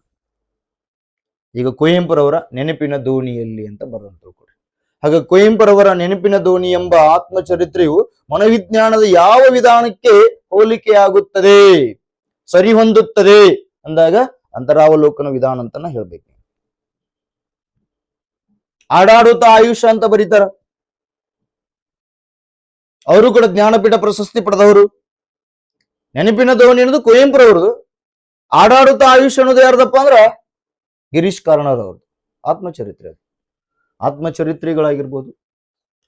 ಈಗ ಕುವೆಂಪುರವರ ನೆನಪಿನ ದೋಣಿಯಲ್ಲಿ ಅಂತ ಬರೋದು ತಿಳ್ಕೊಡಿ. ಹಾಗೆ ಕುವೆಂಪುರವರ ನೆನಪಿನ ದೋಣಿ ಎಂಬ ಆತ್ಮಚರಿತ್ರೆಯು ಮನೋವಿಜ್ಞಾನದ ಯಾವ ವಿಧಾನಕ್ಕೆ ಹೋಲಿಕೆಯಾಗುತ್ತದೆ, ಸರಿ ಹೊಂದುತ್ತದೆ ಅಂದಾಗ ಅಂತರಾವಲೋಕನ ವಿಧಾನ ಅಂತಾನ ಹೇಳ್ಬೇಕು. ಆಡಾಡುತ್ತಾ ಆಯುಷ ಅಂತ ಬರೀತಾರ. ಅವರು ಕೂಡ ಜ್ಞಾನಪೀಠ ಪ್ರಶಸ್ತಿ ಪಡೆದವರು. ನೆನಪಿನ ದೋಣಿ ಅನ್ನೋದು ಕುವೆಂಪುರವ್ರದು. ಆಡಾಡುತ್ತಾ ಆಯುಷ್ ಅನ್ನೋದು ಯಾರ್ದಪ್ಪ ಅಂದ್ರ ಗಿರೀಶ್ ಕಾರ್ನಾಡ್ ಆತ್ಮಚರಿತ್ರೆ. ಆತ್ಮಚರಿತ್ರೆಗಳಾಗಿರ್ಬೋದು,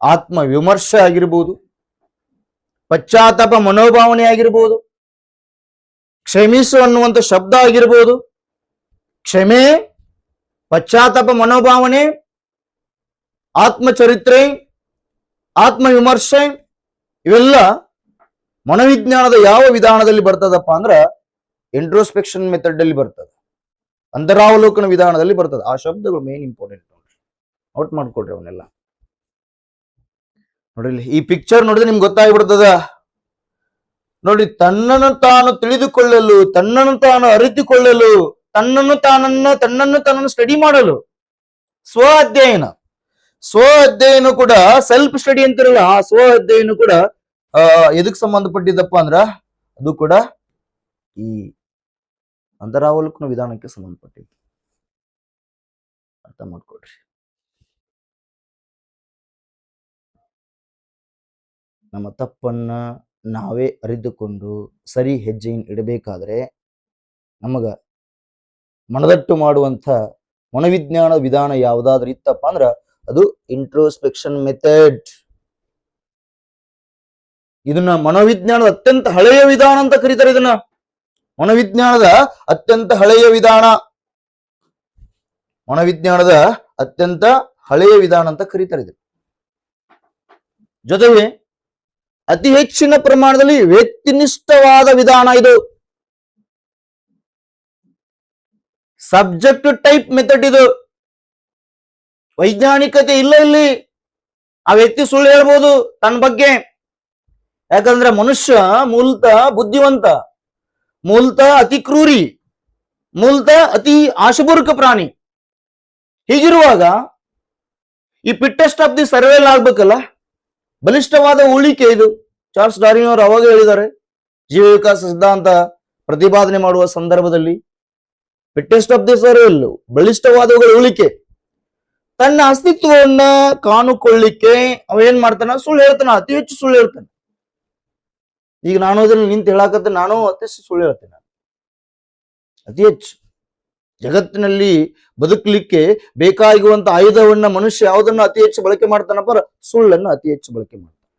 ಆತ್ಮ ವಿಮರ್ಶೆ ಆಗಿರ್ಬೋದು, ಪಶ್ಚಾತ್ತಾಪ ಮನೋಭಾವನೆ ಆಗಿರ್ಬೋದು, ಕ್ಷಮಿಸು ಅನ್ನುವಂಥ ಶಬ್ದ ಆಗಿರ್ಬೋದು, ಕ್ಷಮೆ, ಪಶ್ಚಾತ್ತಾಪ ಮನೋಭಾವನೆ, ಆತ್ಮಚರಿತ್ರೆ, ಆತ್ಮವಿಮರ್ಶೆ, ಇವೆಲ್ಲ ಮನೋವಿಜ್ಞಾನದ ಯಾವ ವಿಧಾನದಲ್ಲಿ ಬರ್ತದಪ್ಪ ಅಂದ್ರೆ ಇಂಟ್ರೋಸ್ಪೆಕ್ಷನ್ ಮೆಥಡ್ ಅಲ್ಲಿ ಬರ್ತದೆ, ಅಂತರಾವಲೋಕನ ವಿಧಾನದಲ್ಲಿ ಬರ್ತದೆ. ಆ ಶಬ್ದಗಳು ಮೇನ್ ಇಂಪಾರ್ಟೆಂಟ್ ನೋಡ್ರಿ, ಔಟ್ ಮಾಡ್ಕೊಡ್ರಿ ಅವನ್ನೆಲ್ಲ. ನೋಡ್ರಿ ಈ ಪಿಕ್ಚರ್ ನೋಡಿದ್ರೆ ನಿಮ್ಗೆ ಗೊತ್ತಾಗ್ಬಿಡ್ತದ. ನೋಡಿ, ತನ್ನನ್ನು ತಾನು ತಿಳಿದುಕೊಳ್ಳಲು, ತನ್ನನ್ನು ತಾನು ಅರಿತುಕೊಳ್ಳಲು ತನ್ನನ್ನು ಸ್ಟಡಿ ಮಾಡಲು ಸ್ವ ಅಧ್ಯಯನ ಕೂಡ ಸೆಲ್ಫ್ ಸ್ಟಡಿ ಅಂತಿರಲ್ಲ, ಆ ಸ್ವ ಅಧ್ಯಯನ ಕೂಡ ಎದಕ್ ಸಂಬಂಧಪಟ್ಟಿದ್ದಪ್ಪ ಅಂದ್ರ ಅದು ಕೂಡ ಈ ಅಂತರಾವಲೋಕನ ವಿಧಾನಕ್ಕೆ ಸಂಬಂಧಪಟ್ಟಿದ್ದು. ಅರ್ಥ ಮಾಡ್ಕೊಡ್ರಿ. ನಮ್ಮ ತಪ್ಪನ್ನ ನಾವೇ ಅರಿತುಕೊಂಡು ಸರಿ ಹೆಜ್ಜೆಯನ್ನು ಇಡಬೇಕಾದ್ರೆ ನಮಗ ಮನದಟ್ಟು ಮಾಡುವಂತ ಮನೋವಿಜ್ಞಾನ ವಿಧಾನ ಯಾವ್ದಾದ್ರು ಇತ್ತಪ್ಪ ಅಂದ್ರ ಅದು ಇಂಟ್ರೋಸ್ಪೆಕ್ಷನ್ ಮೆಥಡ್. ಇದನ್ನ ಮನೋವಿಜ್ಞಾನದ ಅತ್ಯಂತ ಹಳೆಯ ವಿಧಾನ ಅಂತ ಕರೀತಾರೆ. ಇದನ್ನ ಮನೋವಿಜ್ಞಾನದ ಅತ್ಯಂತ ಹಳೆಯ ವಿಧಾನ, ಮನೋವಿಜ್ಞಾನದ ಅತ್ಯಂತ ಹಳೆಯ ವಿಧಾನ ಅಂತ ಕರೀತಾರೆ. ಇದು ಜೊತೆಗೆ ಅತಿ ಹೆಚ್ಚಿನ ಪ್ರಮಾಣದಲ್ಲಿ ವ್ಯಕ್ತಿನಿಷ್ಠವಾದ ವಿಧಾನ. ಇದು ಸಬ್ಜೆಕ್ಟ್ ಟೈಪ್ ಮೆಥಡ್. ಇದು ವೈಜ್ಞಾನಿಕತೆ ಇಲ್ಲ ಇಲ್ಲಿ. ಆ ವ್ಯಕ್ತಿ ಸುಳ್ಳು ಹೇಳ್ಬೋದು ತನ್ನ ಬಗ್ಗೆ, ಯಾಕಂದ್ರೆ ಮನುಷ್ಯ ಮೂಲತಃ ಬುದ್ಧಿವಂತ, ಮೂಲತಃ ಅತಿ ಕ್ರೂರಿ, ಮೂಲತಃ ಅತಿ ಆಶಬೂರ್ಕ ಪ್ರಾಣಿ. ಹೀಗಿರುವಾಗ ಈ ಫಿಟ್ಟೆಸ್ಟ್ ಆಫ್ ದಿ ಸರ್ವೇಲ್ ಆಗ್ಬೇಕಲ್ಲ, ಬಲಿಷ್ಠವಾದ ಉಳಿಕೆ ಇದು. ಚಾರ್ಲ್ಸ್ ಡಾರ್ವಿನ್ ಅವರು ಅವಾಗ ಹೇಳಿದ್ದಾರೆ, ಜೀವ ವಿಕಾಸ ಸಿದ್ಧಾಂತ ಪ್ರತಿಪಾದನೆ ಮಾಡುವ ಸಂದರ್ಭದಲ್ಲಿ, ಫಿಟ್ಟೆಸ್ಟ್ ಆಫ್ ದಿ ಸರ್ವೇಲ್, ಬಲಿಷ್ಠವಾದವುಗಳ ಉಳಿಕೆ. ತನ್ನ ಅಸ್ತಿತ್ವವನ್ನ ಕಾಣುಕೊಳ್ಳಿಕ್ಕೆ ಅವ ಏನ್ ಮಾಡ್ತಾನ? ಸುಳ್ಳು ಹೇಳ್ತಾನ, ಅತಿ ಹೆಚ್ಚು ಸುಳ್ಳು ಹೇಳ್ತಾನೆ. ಈಗ ನಾನು ಅದ್ರಲ್ಲಿ ನಿಂತು ಹೇಳಾಕತ್ತೆ, ನಾನು ಅತಿ ಸುಳ್ಳು ಹೇಳ್ತೇನೆ. ಅತಿ ಹೆಚ್ಚು ಜಗತ್ತಿನಲ್ಲಿ ಬದುಕಲಿಕ್ಕೆ ಬೇಕಾಗುವಂತ ಆಯುಧವನ್ನ ಮನುಷ್ಯ ಯಾವುದನ್ನ ಅತಿ ಹೆಚ್ಚು ಬಳಕೆ ಮಾಡ್ತಾನಪ್ಪ? ಸುಳ್ಳನ್ನು ಅತಿ ಹೆಚ್ಚು ಬಳಕೆ ಮಾಡ್ತಾನೆ.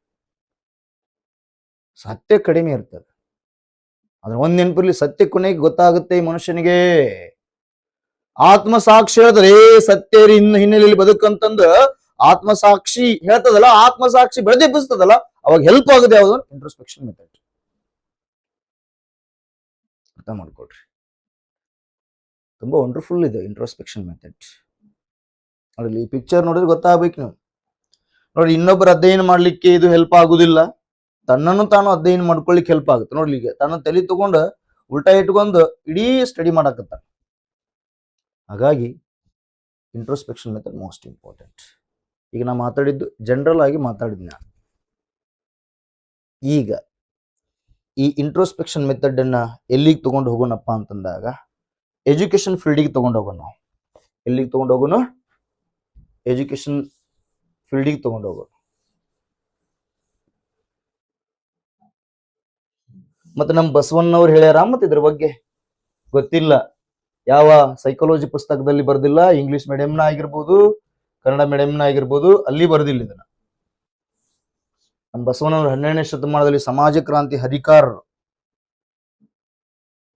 ಸತ್ಯ ಕಡಿಮೆ ಇರ್ತದೆ. ಆದ್ರೆ ಒಂದ್ ನೆನಪಿರ್ಲಿ, ಸತ್ಯ ಕೊನೆಗೆ ಗೊತ್ತಾಗುತ್ತೆ ಈ ಮನುಷ್ಯನಿಗೆ. ಆತ್ಮಸಾಕ್ಷಿ ಹೇಳಿದ್ರೆ ಸತ್ಯ ಹಿನ್ನೆಲೆಯಲ್ಲಿ ಬದುಕಂತಂದು ಆತ್ಮಸಾಕ್ಷಿ ಹೇಳ್ತದಲ್ಲ, ಆತ್ಮಸಾಕ್ಷಿ ಬೆಳೆದೆಬ್ಬಿಸ್ತದಲ್ಲ, ಅವಾಗ ಹೆಲ್ಪ್ ಆಗುತ್ತೆ ಯಾವುದು? Introspection method. ಅರ್ಥ ಮಾಡ್ಕೊಡ್ರಿ, ತುಂಬಾ ವಂಡರ್ಫುಲ್ ಇದೆ ಇಂಟ್ರೋಸ್ಪೆಕ್ಷನ್ ಮೆಥಡ್. ನೋಡಿ, ಈ ಪಿಕ್ಚರ್ ನೋಡಿದ್ರೆ ಗೊತ್ತಾಗ್ಬೇಕು ನೀವು. ನೋಡಿ, ಇನ್ನೊಬ್ಬರು ಅಧ್ಯಯನ ಮಾಡ್ಲಿಕ್ಕೆ ಇದು ಹೆಲ್ಪ್ ಆಗುದಿಲ್ಲ, ತನ್ನನ್ನು ತಾನು ಅಧ್ಯಯನ ಮಾಡ್ಕೊಳ್ಳಿಕ್ಕೆ ಹೆಲ್ಪ್ ಆಗುತ್ತೆ. ನೋಡ್ಲಿ, ಈಗ ತನ್ನ ತಲೆ ತಗೊಂಡು ಉಲ್ಟಾ ಇಟ್ಕೊಂಡು ಇಡೀ ಸ್ಟಡಿ ಮಾಡಾಕತ್ತ. ಹಾಗಾಗಿ ಇಂಟ್ರೋಸ್ಪೆಕ್ಷನ್ ಮೆಥಡ್ ಮೋಸ್ಟ್ ಇಂಪಾರ್ಟೆಂಟ್. ಈಗ ನಾ ಮಾತಾಡಿದ್ದು ಜನರಲ್ ಆಗಿ ಮಾತಾಡಿದ್ನ. ಈಗ ಈ ಇಂಟ್ರೋಸ್ಪೆಕ್ಷನ್ ಮೆಥಡ್ ಅನ್ನ ಎಲ್ಲಿಗೆ ತಗೊಂಡು ಹೋಗೋಣಪ್ಪ ಅಂತಂದಾಗ, ಎಜುಕೇಶನ್ ಫೀಲ್ಡಿಗೆ ತಗೊಂಡು ಹೋಗೋಣ. ನಾವು ಎಲ್ಲಿಗೆ ತಗೊಂಡು ಹೋಗೋಣ? ಎಜುಕೇಶನ್ ಫೀಲ್ಡಿಗೆ ತಗೊಂಡು ಹೋಗೋಣ. ಮತ್ತೆ ನಮ್ಮ ಬಸವಣ್ಣವ್ರು ಹೇಳ್ಯಾರ, ಮತ್ತೆ ಇದ್ರ ಬಗ್ಗೆ ಗೊತ್ತಿಲ್ಲ, ಯಾವ ಸೈಕಾಲಜಿ ಪುಸ್ತಕದಲ್ಲಿ ಬರ್ದಿಲ್ಲ, ಇಂಗ್ಲಿಷ್ ಮೀಡಿಯಂನ ಆಗಿರ್ಬೋದು, ಕನ್ನಡ ಮೀಡಿಯಂನ ಆಗಿರ್ಬೋದು, ಅಲ್ಲಿ ಬರ್ದಿಲ್ಲ ಇದನ್ನ. ನಮ್ಮ ಬಸವಣ್ಣವ್ರು 12ನೇ ಶತಮಾನದಲ್ಲಿ ಸಮಾಜ ಕ್ರಾಂತಿ ಹರಿಕಾರರು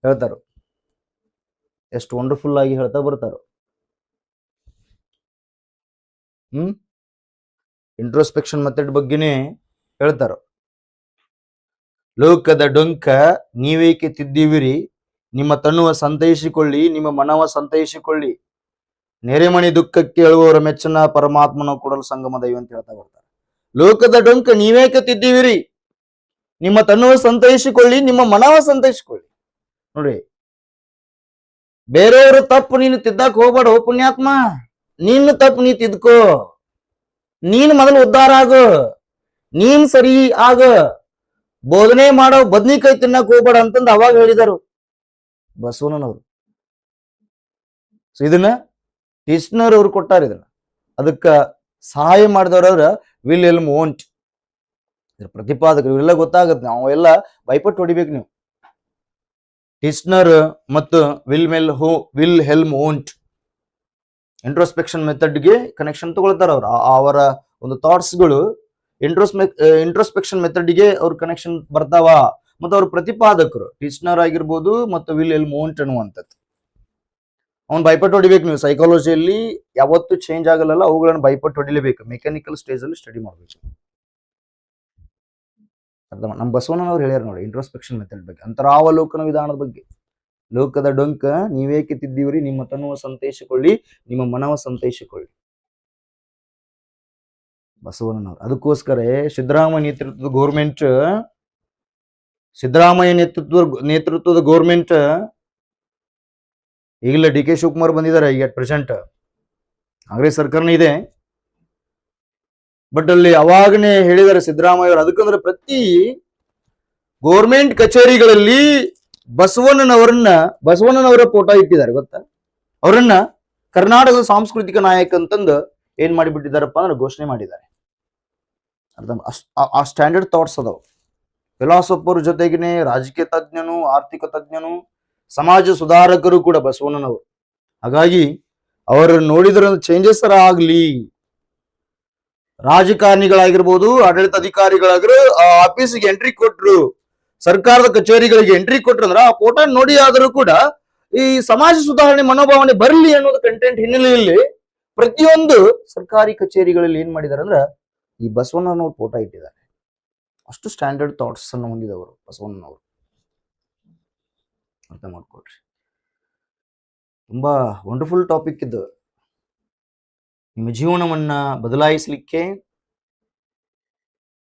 ಹೇಳ್ತಾರ. ಎಷ್ಟು ವಂಡರ್ಫುಲ್ ಆಗಿ ಹೇಳ್ತಾ ಬರ್ತಾರ. ಇಂಟ್ರೋಸ್ಪೆಕ್ಷನ್ ಮೆಥಡ್ ಬಗ್ಗೆನೇ ಹೇಳ್ತಾರ. ಲೋಕದ ಡೊಂಕ ನೀವೇಕೆ ತಿದ್ದಿವಿರಿ, ನಿಮ್ಮ ತನುವ ಸಂತೈಸಿಕೊಳ್ಳಿ, ನಿಮ್ಮ ಮನವ ಸಂತೈಸಿಕೊಳ್ಳಿ, ನೆರೆಮಣಿ ದುಃಖಕ್ಕೆ ಹೇಳುವವರ ಮೆಚ್ಚನ ಪರಮಾತ್ಮನ ಕೊಡಲು ಸಂಗಮ ದೈವ ಅಂತ ಹೇಳ್ತಾ ಬರ್ತಾರೆ. ಲೋಕದ ಡೊಂಕ ನೀವೇಕೆ ತಿದ್ದಿವಿರಿ, ನಿಮ್ಮ ತನುವ ಸಂತೈಸಿಕೊಳ್ಳಿ, ನಿಮ್ಮ ಮನವ ಸಂತೈಸಿಕೊಳ್ಳಿ. ನೋಡ್ರಿ, ಬೇರೆಯವ್ರ ತಪ್ಪು ನೀನು ತಿದ್ದಕ್ ಹೋಗ್ಬೇಡ ಪುಣ್ಯಾತ್ಮ. ನಿನ್ನ ತಪ್ಪು ನೀ ತಿದ್ಕೋ, ನೀನ್ ಮೊದಲು ಉದ್ಧಾರ ಆಗು, ನೀನ್ ಸರಿ ಆಗ. ಬೋಧನೆ ಮಾಡೋ ಬದ್ನಿಕಾಯಿ ತಿನ್ನಕ್ ಹೋಗ್ಬೇಡ ಅಂತಂದು ಅವಾಗ ಹೇಳಿದರು ಬಸವಣ್ಣನವರು. ಇದನ್ನ ಟಿಸ್ನರ್ ಅವ್ರು ಕೊಟ್ಟಾರ. ಇದನ್ನ ಅದಕ್ಕ ಸಹಾಯ ಮಾಡಿದವ್ರವ್ರ ವಿಲ್ ಹೆಲ್ಮ್ ಓಂಟ್, ಇದ್ರ ಪ್ರತಿಪಾದಕರು ಇವರೆಲ್ಲ ಗೊತ್ತಾಗತ್ತೆ. ನಾವು ಎಲ್ಲ ಭಯಪಟ್ಟು ಹೊಡಿಬೇಕು ನೀವು. ಟಿಸ್ನರ್ ಮತ್ತು ವಿಲ್ ಹೆಲ್ಮ್ ಓಂಟ್ ಇಂಟ್ರೋಸ್ಪೆಕ್ಷನ್ ಮೆಥಡ್ಗೆ ಕನೆಕ್ಷನ್ ತಗೊಳ್ತಾರ. ಅವ್ರು ಅವರ ಒಂದು ಥಾಟ್ಸ್ಗಳು ಇಂಟ್ರೋಸ್ಪೆಕ್ಷನ್ ಮೆಥಡ್ಗೆ ಅವ್ರ ಕನೆಕ್ಷನ್ ಬರ್ತಾವ. ಮತ್ತು ಅವ್ರ ಪ್ರತಿಪಾದಕರು ಟಿಸ್ನರ್ ಆಗಿರ್ಬೋದು ಮತ್ತು ವಿಲ್ ಹೆಲ್ಮ್ ಓಂಟ್ ಅನ್ನುವಂಥದ್ದು. ಅವ್ನು ಭಯಪಟ್ಟು ಹೊಡಿಬೇಕು ನೀವು. ಸೈಕಾಲಜಿಯಲ್ಲಿ ಯಾವತ್ತು ಚೇಂಜ್ ಆಗಲ್ಲ, ಅವುಗಳನ್ನು ಭಯಪಟ್ಟು ಹೊಡಿಲೇಬೇಕು. ಮೆಕ್ಯಾನಿಕಲ್ ಸ್ಟೇಜ್ ಅಲ್ಲಿ ಸ್ಟಡಿ ಮಾಡ್ಬೇಕು. ನಮ್ಮ ಬಸವಣ್ಣನವ್ರು ಹೇಳ್ಯಾರ ನೋಡಿ ಇಂಟ್ರೋಸ್ಪೆಕ್ಷನ್ ಮೆಥಡ್ ಬಗ್ಗೆ, ಅಂತರಾವಲೋಕನ ವಿಧಾನದ ಬಗ್ಗೆ. ಲೋಕದ ಡೊಂಕ ನೀವೇಕೆ ತಿದ್ದೀವ್ರಿ, ನಿಮ್ಮ ತನುವ ಸಂತೈಸಿಕೊಳ್ಳಿ, ನಿಮ್ಮ ಮನವ ಸಂತೈಸಿಕೊಳ್ಳಿ. ಬಸವಣ್ಣನವ್ರು ಅದಕ್ಕೋಸ್ಕರ ಸಿದ್ದರಾಮಯ್ಯ ನೇತೃತ್ವದ ಗೌರ್ಮೆಂಟ್ ಈಗಲೇ ಡಿ ಕೆ ಶಿವಕುಮಾರ್ ಬಂದಿದ್ದಾರೆ ಈಗ ಅಟ್ ಪ್ರೆಸೆಂಟ್, ಕಾಂಗ್ರೆಸ್ ಸರ್ಕಾರನೇ ಇದೆ. ಬಟ್ ಅಲ್ಲಿ ಅವಾಗನೇ ಹೇಳಿದ್ದಾರೆ ಸಿದ್ದರಾಮಯ್ಯ ಅವರು, ಅದಕ್ಕಂದ್ರೆ ಪ್ರತಿ ಗೋರ್ಮೆಂಟ್ ಕಚೇರಿಗಳಲ್ಲಿ ಬಸವಣ್ಣನವರ ಫೋಟೋ ಇಟ್ಟಿದ್ದಾರೆ ಗೊತ್ತಾ. ಅವರನ್ನ ಕರ್ನಾಟಕದ ಸಾಂಸ್ಕೃತಿಕ ನಾಯಕ ಅಂತಂದು ಏನ್ ಮಾಡಿಬಿಟ್ಟಿದಾರಪ್ಪ ಅಂದ್ರೆ ಘೋಷಣೆ ಮಾಡಿದ್ದಾರೆ. ಆ ಸ್ಟ್ಯಾಂಡರ್ಡ್ ಥಾಟ್ಸ್ ಅದಾವ. ಫಿಲಾಸಫರ್ ಜೊತೆಗೇನೆ ರಾಜಕೀಯ ತಜ್ಞನು, ಆರ್ಥಿಕ ತಜ್ಞನು, ಸಮಾಜ ಸುಧಾರಕರು ಕೂಡ ಬಸವಣ್ಣನವರು. ಹಾಗಾಗಿ ಅವರು ನೋಡಿದ್ರ ಚೇಂಜಸ್ ಆಗ್ಲಿ, ರಾಜಕಾರಣಿಗಳಾಗಿರ್ಬೋದು, ಆಡಳಿತ ಅಧಿಕಾರಿಗಳಾಗಿರೋ ಆ ಆಫೀಸಿಗೆ ಎಂಟ್ರಿ ಕೊಟ್ರು, ಸರ್ಕಾರದ ಕಚೇರಿಗಳಿಗೆ ಎಂಟ್ರಿ ಕೊಟ್ರು ಅಂದ್ರ ಆ ಫೋಟೋ ನೋಡಿ ಆದರೂ ಕೂಡ ಈ ಸಮಾಜ ಸುಧಾರಣೆ ಮನೋಭಾವನೆ ಬರಲಿ ಅನ್ನೋದು ಕಂಟೆಂಟ್ ಹಿನ್ನೆಲೆಯಲ್ಲಿ ಪ್ರತಿಯೊಂದು ಸರ್ಕಾರಿ ಕಚೇರಿಗಳಲ್ಲಿ ಏನ್ ಮಾಡಿದಾರೆ ಅಂದ್ರ ಈ ಬಸವಣ್ಣನವ್ರ ಫೋಟೋ ಇಟ್ಟಿದ್ದಾರೆ. ಅಷ್ಟು ಸ್ಟ್ಯಾಂಡರ್ಡ್ ಥಾಟ್ಸ್ ಅನ್ನು ಹೊಂದಿದವರು ಬಸವಣ್ಣನವರು. ಅರ್ಥ ಮಾಡ್ಕೊಳ್ರಿ. ತುಂಬಾ ವಂಡರ್ಫುಲ್ ಟಾಪಿಕ್ ಇದು. ನಿಮ್ಮ ಜೀವನವನ್ನ ಬದಲಾಯಿಸಲಿಕ್ಕೆ,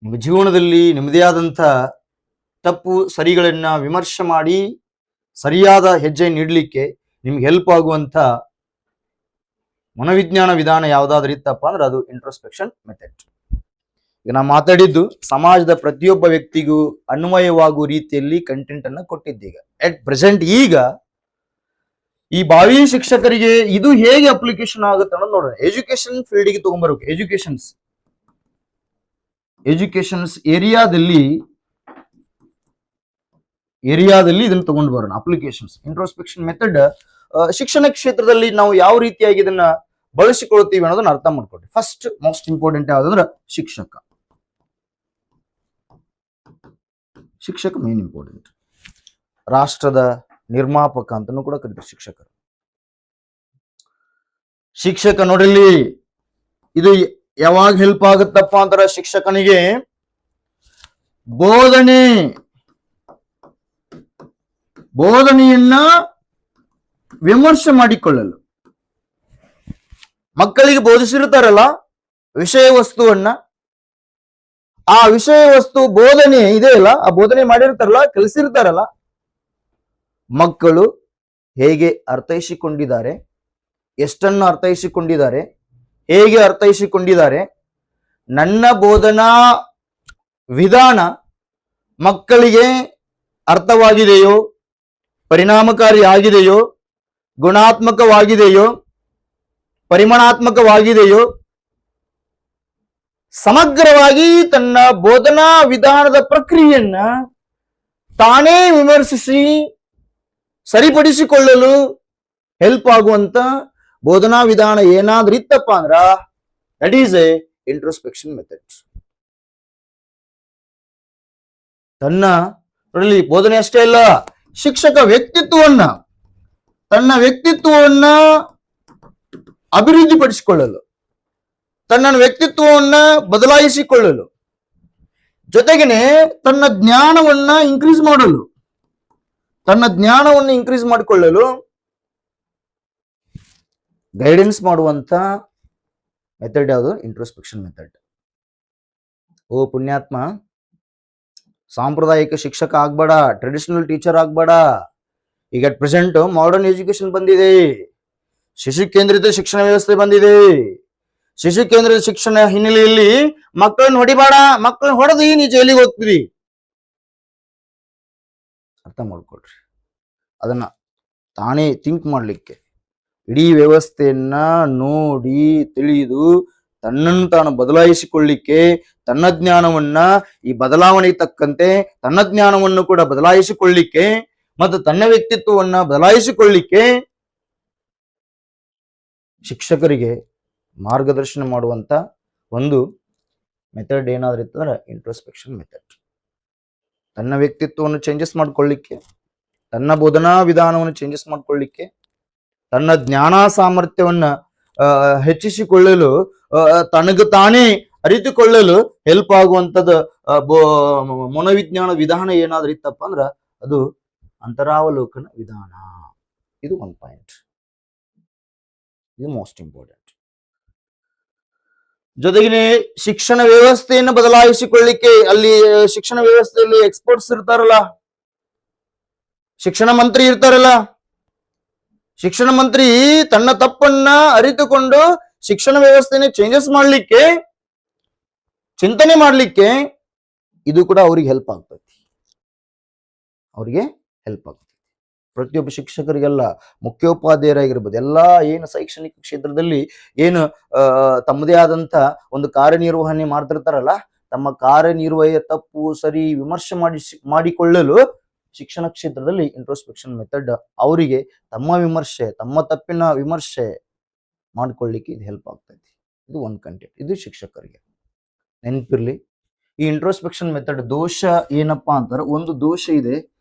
ನಿಮ್ಮ ಜೀವನದಲ್ಲಿ ನಿಮ್ಮದೇ ಆದಂಥ ತಪ್ಪು ಸರಿಗಳನ್ನ ವಿಮರ್ಶೆ ಮಾಡಿ ಸರಿಯಾದ ಹೆಜ್ಜೆ ನೀಡಲಿಕ್ಕೆ ನಿಮ್ಗೆ ಹೆಲ್ಪ್ ಆಗುವಂತ ಮನೋವಿಜ್ಞಾನ ವಿಧಾನ ಯಾವ್ದಾದ್ರು ಇತ್ತಪ್ಪ ಅಂದ್ರೆ ಅದು ಇಂಟ್ರೋಸ್ಪೆಕ್ಷನ್ ಮೆಥಡ್. ಈಗ ನಾ ಮಾತಾಡಿದ್ದು ಸಮಾಜದ ಪ್ರತಿಯೊಬ್ಬ ವ್ಯಕ್ತಿಗೂ ಅನ್ವಯವಾಗುವ ರೀತಿಯಲ್ಲಿ ಕಂಟೆಂಟ್ ಅನ್ನ ಕೊಟ್ಟಿದ್ದೀಗ. ಅಟ್ ಪ್ರೆಸೆಂಟ್ ಈಗ ಈ ಭಾವಿ ಶಿಕ್ಷಕರಿಗೆ ಇದು ಹೇಗೆ ಅಪ್ಲಿಕೇಶನ್ ಆಗುತ್ತೆ ಅನ್ನೋದು ನೋಡೋಣ. ಎಜುಕೇಶನ್ ಫೀಲ್ಡ್ಗೆ ತಗೊಂಡ್ಬರ್ಬೇಕು. ಎಜುಕೇಶನ್ಸ್ ಏರಿಯಾದಲ್ಲಿ ಇದನ್ನ ತಗೊಂಡು ಬರೋಣ. ಅಪ್ಲಿಕೇಶನ್ಸ್ ಇಂಟ್ರೋಸ್ಪೆಕ್ಷನ್ ಮೆಥಡ್ ಶಿಕ್ಷಣ ಕ್ಷೇತ್ರದಲ್ಲಿ ನಾವು ಯಾವ ರೀತಿಯಾಗಿ ಇದನ್ನ ಬಳಸಿಕೊಳ್ತೀವಿ ಅನ್ನೋದನ್ನ ಅರ್ಥ ಮಾಡ್ಕೊಳ್ತೀವಿ. ಫಸ್ಟ್ ಮೋಸ್ಟ್ ಇಂಪಾರ್ಟೆಂಟ್ ಯಾವ್ದಂದ್ರೆ ಶಿಕ್ಷಕ ಮೇನ್ ಇಂಪಾರ್ಟೆಂಟ್. ರಾಷ್ಟ್ರದ ನಿರ್ಮಾಪಕ ಅಂತಾನೂ ಕೂಡ ಕರೀತಾರೆ ಶಿಕ್ಷಕರು. ಶಿಕ್ಷಕ ನೋಡಿಲ್ಲಿ ಇದು ಯಾವಾಗ ಹೆಲ್ಪ್ ಆಗುತ್ತಪ್ಪ ಅಂತಾರೆ ಶಿಕ್ಷಕನಿಗೆ ಬೋಧನೆಯನ್ನ ವಿಮರ್ಶೆ ಮಾಡಿಕೊಳ್ಳಲು. ಮಕ್ಕಳಿಗೆ ಬೋಧಿಸಿರ್ತಾರಲ್ಲ ವಿಷಯ ವಸ್ತುವನ್ನ, ಆ ವಿಷಯ ವಸ್ತು ಬೋಧನೆ ಇದೆಯಲ್ಲ, ಆ ಬೋಧನೆ ಮಾಡಿರ್ತಾರಲ್ಲ, ಕಲಿಸಿರ್ತಾರಲ್ಲ, ಮಕ್ಕಳು ಹೇಗೆ ಅರ್ಥೈಸಿಕೊಂಡಿದ್ದಾರೆ, ಎಷ್ಟನ್ನು ಅರ್ಥೈಸಿಕೊಂಡಿದ್ದಾರೆ, ಹೇಗೆ ಅರ್ಥೈಸಿಕೊಂಡಿದ್ದಾರೆ, ನನ್ನ ಬೋಧನಾ ವಿಧಾನ ಮಕ್ಕಳಿಗೆ ಅರ್ಥವಾಗಿದೆಯೋ, ಪರಿಣಾಮಕಾರಿ ಆಗಿದೆಯೋ, ಗುಣಾತ್ಮಕವಾಗಿದೆಯೋ, ಪರಿಮಾಣಾತ್ಮಕವಾಗಿದೆಯೋ, ಸಮಗ್ರವಾಗಿ ತನ್ನ ಬೋಧನಾ ವಿಧಾನದ ಪ್ರಕ್ರಿಯೆಯನ್ನ ತಾನೇ ವಿಮರ್ಶಿಸಿ ಸರಿಪಡಿಸಿಕೊಳ್ಳಲು ಹೆಲ್ಪ್ ಆಗುವಂತ ಬೋಧನಾ ವಿಧಾನ ಏನಾದ್ರೂ ಇತ್ತಪ್ಪ ಅಂದ್ರ that is A introspection method. ತನ್ನ ಬೋಧನೆ ಅಷ್ಟೇ ಅಲ್ಲ, ಶಿಕ್ಷಕ ತನ್ನ ವ್ಯಕ್ತಿತ್ವವನ್ನ ಅಭಿವೃದ್ಧಿಪಡಿಸಿಕೊಳ್ಳಲು, ತನ್ನ ವ್ಯಕ್ತಿತ್ವವನ್ನ ಬದಲಾಯಿಸಿಕೊಳ್ಳಲು, ಜೊತೆಗೇನೆ ತನ್ನ ಜ್ಞಾನವನ್ನ ಇನ್ಕ್ರೀಸ್ ಮಾಡಿಕೊಳ್ಳಲು ಗೈಡೆನ್ಸ್ ಮಾಡುವಂತ ಮೆಥಡ್ ಯಾವುದು? Introspection method. ಓ ಪುಣ್ಯಾತ್ಮ, ಸಾಂಪ್ರದಾಯಿಕ ಶಿಕ್ಷಕ ಆಗ್ಬೇಡ, ಟ್ರೆಡಿಷನಲ್ ಟೀಚರ್ ಆಗ್ಬೇಡ. ಈಗ ಅಟ್ ಪ್ರೆಸೆಂಟ್ ಮಾಡರ್ನ್ ಎಜುಕೇಶನ್ ಬಂದಿದೆ, ಶಿಶು ಕೇಂದ್ರಿತ ಶಿಕ್ಷಣ ವ್ಯವಸ್ಥೆ ಬಂದಿದೆ. ಶಿಶು ಕೇಂದ್ರಿತ ಶಿಕ್ಷಣ ಹಿನ್ನೆಲೆಯಲ್ಲಿ ಮಕ್ಕಳನ್ನ ಹೊಡಿಬೇಡ, ಮಕ್ಕಳನ್ನ ಹೊಡೆದು ನೀ ಜೈಲಿಗೆ ಹೋಗ್ತೀವಿ. ಅರ್ಥ ಮಾಡ್ಕೊಳ್ರಿ. ಅದನ್ನ ತಾನೇ ಥಿಂಕ್ ಮಾಡ್ಲಿಕ್ಕೆ, ಇಡೀ ವ್ಯವಸ್ಥೆಯನ್ನ ನೋಡಿ ತಿಳಿದು ತನ್ನನ್ನು ತಾನು ಬದಲಾಯಿಸಿಕೊಳ್ಳಿಕ್ಕೆ, ತನ್ನ ಜ್ಞಾನವನ್ನ ಈ ಬದಲಾವಣೆಗೆ ತಕ್ಕಂತೆ ತನ್ನ ಜ್ಞಾನವನ್ನು ಕೂಡ ಬದಲಾಯಿಸಿಕೊಳ್ಳಿಕ್ಕೆ ಮತ್ತು ತನ್ನ ವ್ಯಕ್ತಿತ್ವವನ್ನ ಬದಲಾಯಿಸಿಕೊಳ್ಳಿಕ್ಕೆ ಶಿಕ್ಷಕರಿಗೆ ಮಾರ್ಗದರ್ಶನ ಮಾಡುವಂತ ಒಂದು ಮೆಥಡ್ ಏನಾದ್ರೂ ಇತ್ತಂದ್ರೆ ಇಂಟ್ರೋಸ್ಪೆಕ್ಷನ್ ಮೆಥಡ್. ತನ್ನ ವ್ಯಕ್ತಿತ್ವವನ್ನು ಚೇಂಜಸ್ ಮಾಡ್ಕೊಳ್ಳಿಕ್ಕೆ, ತನ್ನ ಬೋಧನಾ ವಿಧಾನವನ್ನು ಚೇಂಜಸ್ ಮಾಡ್ಕೊಳ್ಳಿಕ್ಕೆ, ತನ್ನ ಜ್ಞಾನ ಸಾಮರ್ಥ್ಯವನ್ನ ಹೆಚ್ಚಿಸಿಕೊಳ್ಳಲು, ತನಗೆ ತಾನೇ ಅರಿತುಕೊಳ್ಳಲು ಹೆಲ್ಪ್ ಆಗುವಂಥದ್ದು ಮನೋವಿಜ್ಞಾನ ವಿಧಾನ ಏನಾದ್ರೂ ಇತ್ತಪ್ಪ ಅಂದ್ರ ಅದು ಅಂತರಾವಲೋಕನ ವಿಧಾನ. ಇದು ಒಂದು ಪಾಯಿಂಟ್, ಇದು ಮೋಸ್ಟ್ ಇಂಪಾರ್ಟೆಂಟ್. ಜೊತೆಗೆ ಶಿಕ್ಷಣ ವ್ಯವಸ್ಥೆಯನ್ನು ಬದಲಾಯಿಸಿಕೊಳ್ಳಿಕ್ಕೆ, ಅಲ್ಲಿ ಶಿಕ್ಷಣ ವ್ಯವಸ್ಥೆಯಲ್ಲಿ ಎಕ್ಸ್ಪರ್ಟ್ಸ್ ಇರ್ತಾರಲ್ಲ, ಶಿಕ್ಷಣ ಮಂತ್ರಿ ಇರ್ತಾರಲ್ಲ, ಶಿಕ್ಷಣ ಮಂತ್ರಿ ತನ್ನ ತಪ್ಪನ್ನ ಅರಿತುಕೊಂಡು ಶಿಕ್ಷಣ ವ್ಯವಸ್ಥೆನ ಚೇಂಜಸ್ ಮಾಡ್ಲಿಕ್ಕೆ, ಚಿಂತನೆ ಮಾಡ್ಲಿಕ್ಕೆ ಇದು ಕೂಡ ಅವ್ರಿಗೆ ಹೆಲ್ಪ್ ಆಗ್ತೈತಿ. ಅವ್ರಿಗೆ ಹೆಲ್ಪ್ ಆಗ್ತೈತಿ. ಪ್ರತಿಯೊಬ್ಬ ಶಿಕ್ಷಕರಿಗೆಲ್ಲ, ಮುಖ್ಯೋಪಾಧ್ಯಾಯರಾಗಿರ್ಬೋದು, ಎಲ್ಲಾ ಏನು ಶೈಕ್ಷಣಿಕ ಕ್ಷೇತ್ರದಲ್ಲಿ ಏನು ತಮ್ಮದೇ ಆದಂತ ಒಂದು ಕಾರ್ಯನಿರ್ವಹಣೆ ಮಾಡ್ತಿರ್ತಾರಲ್ಲ, ತಮ್ಮ ಕಾರ್ಯನಿರ್ವಹಣೆಯ ತಪ್ಪು ಸರಿ ವಿಮರ್ಶೆ ಮಾಡಿಕೊಳ್ಳಲು ಶಿಕ್ಷಣ ಕ್ಷೇತ್ರದಲ್ಲಿ ಇಂಟ್ರೋಸ್ಪೆಕ್ಷನ್ ಮೆಥಡ್ ಅವರಿಗೆ ತಮ್ಮ ವಿಮರ್ಶೆ, ತಮ್ಮ ತಪ್ಪಿನ ವಿಮರ್ಶೆ ಮಾಡ್ಕೊಳ್ಳಿಕ್ಕೆ ಇದು ಹೆಲ್ಪ್ ಆಗ್ತೈತಿ. ಇದು ಒಂದು ಕಂಟೆಂಟ್. ಇದು ಶಿಕ್ಷಕರಿಗೆ ನೆನಪಿರ್ಲಿ. ಈ ಇಂಟ್ರೋಸ್ಪೆಕ್ಷನ್ ಮೆಥಡ್ ದೋಷ ಏನಪ್ಪಾ ಅಂತಾರೆ, ಒಂದು ದೋಷ ಇದೆ.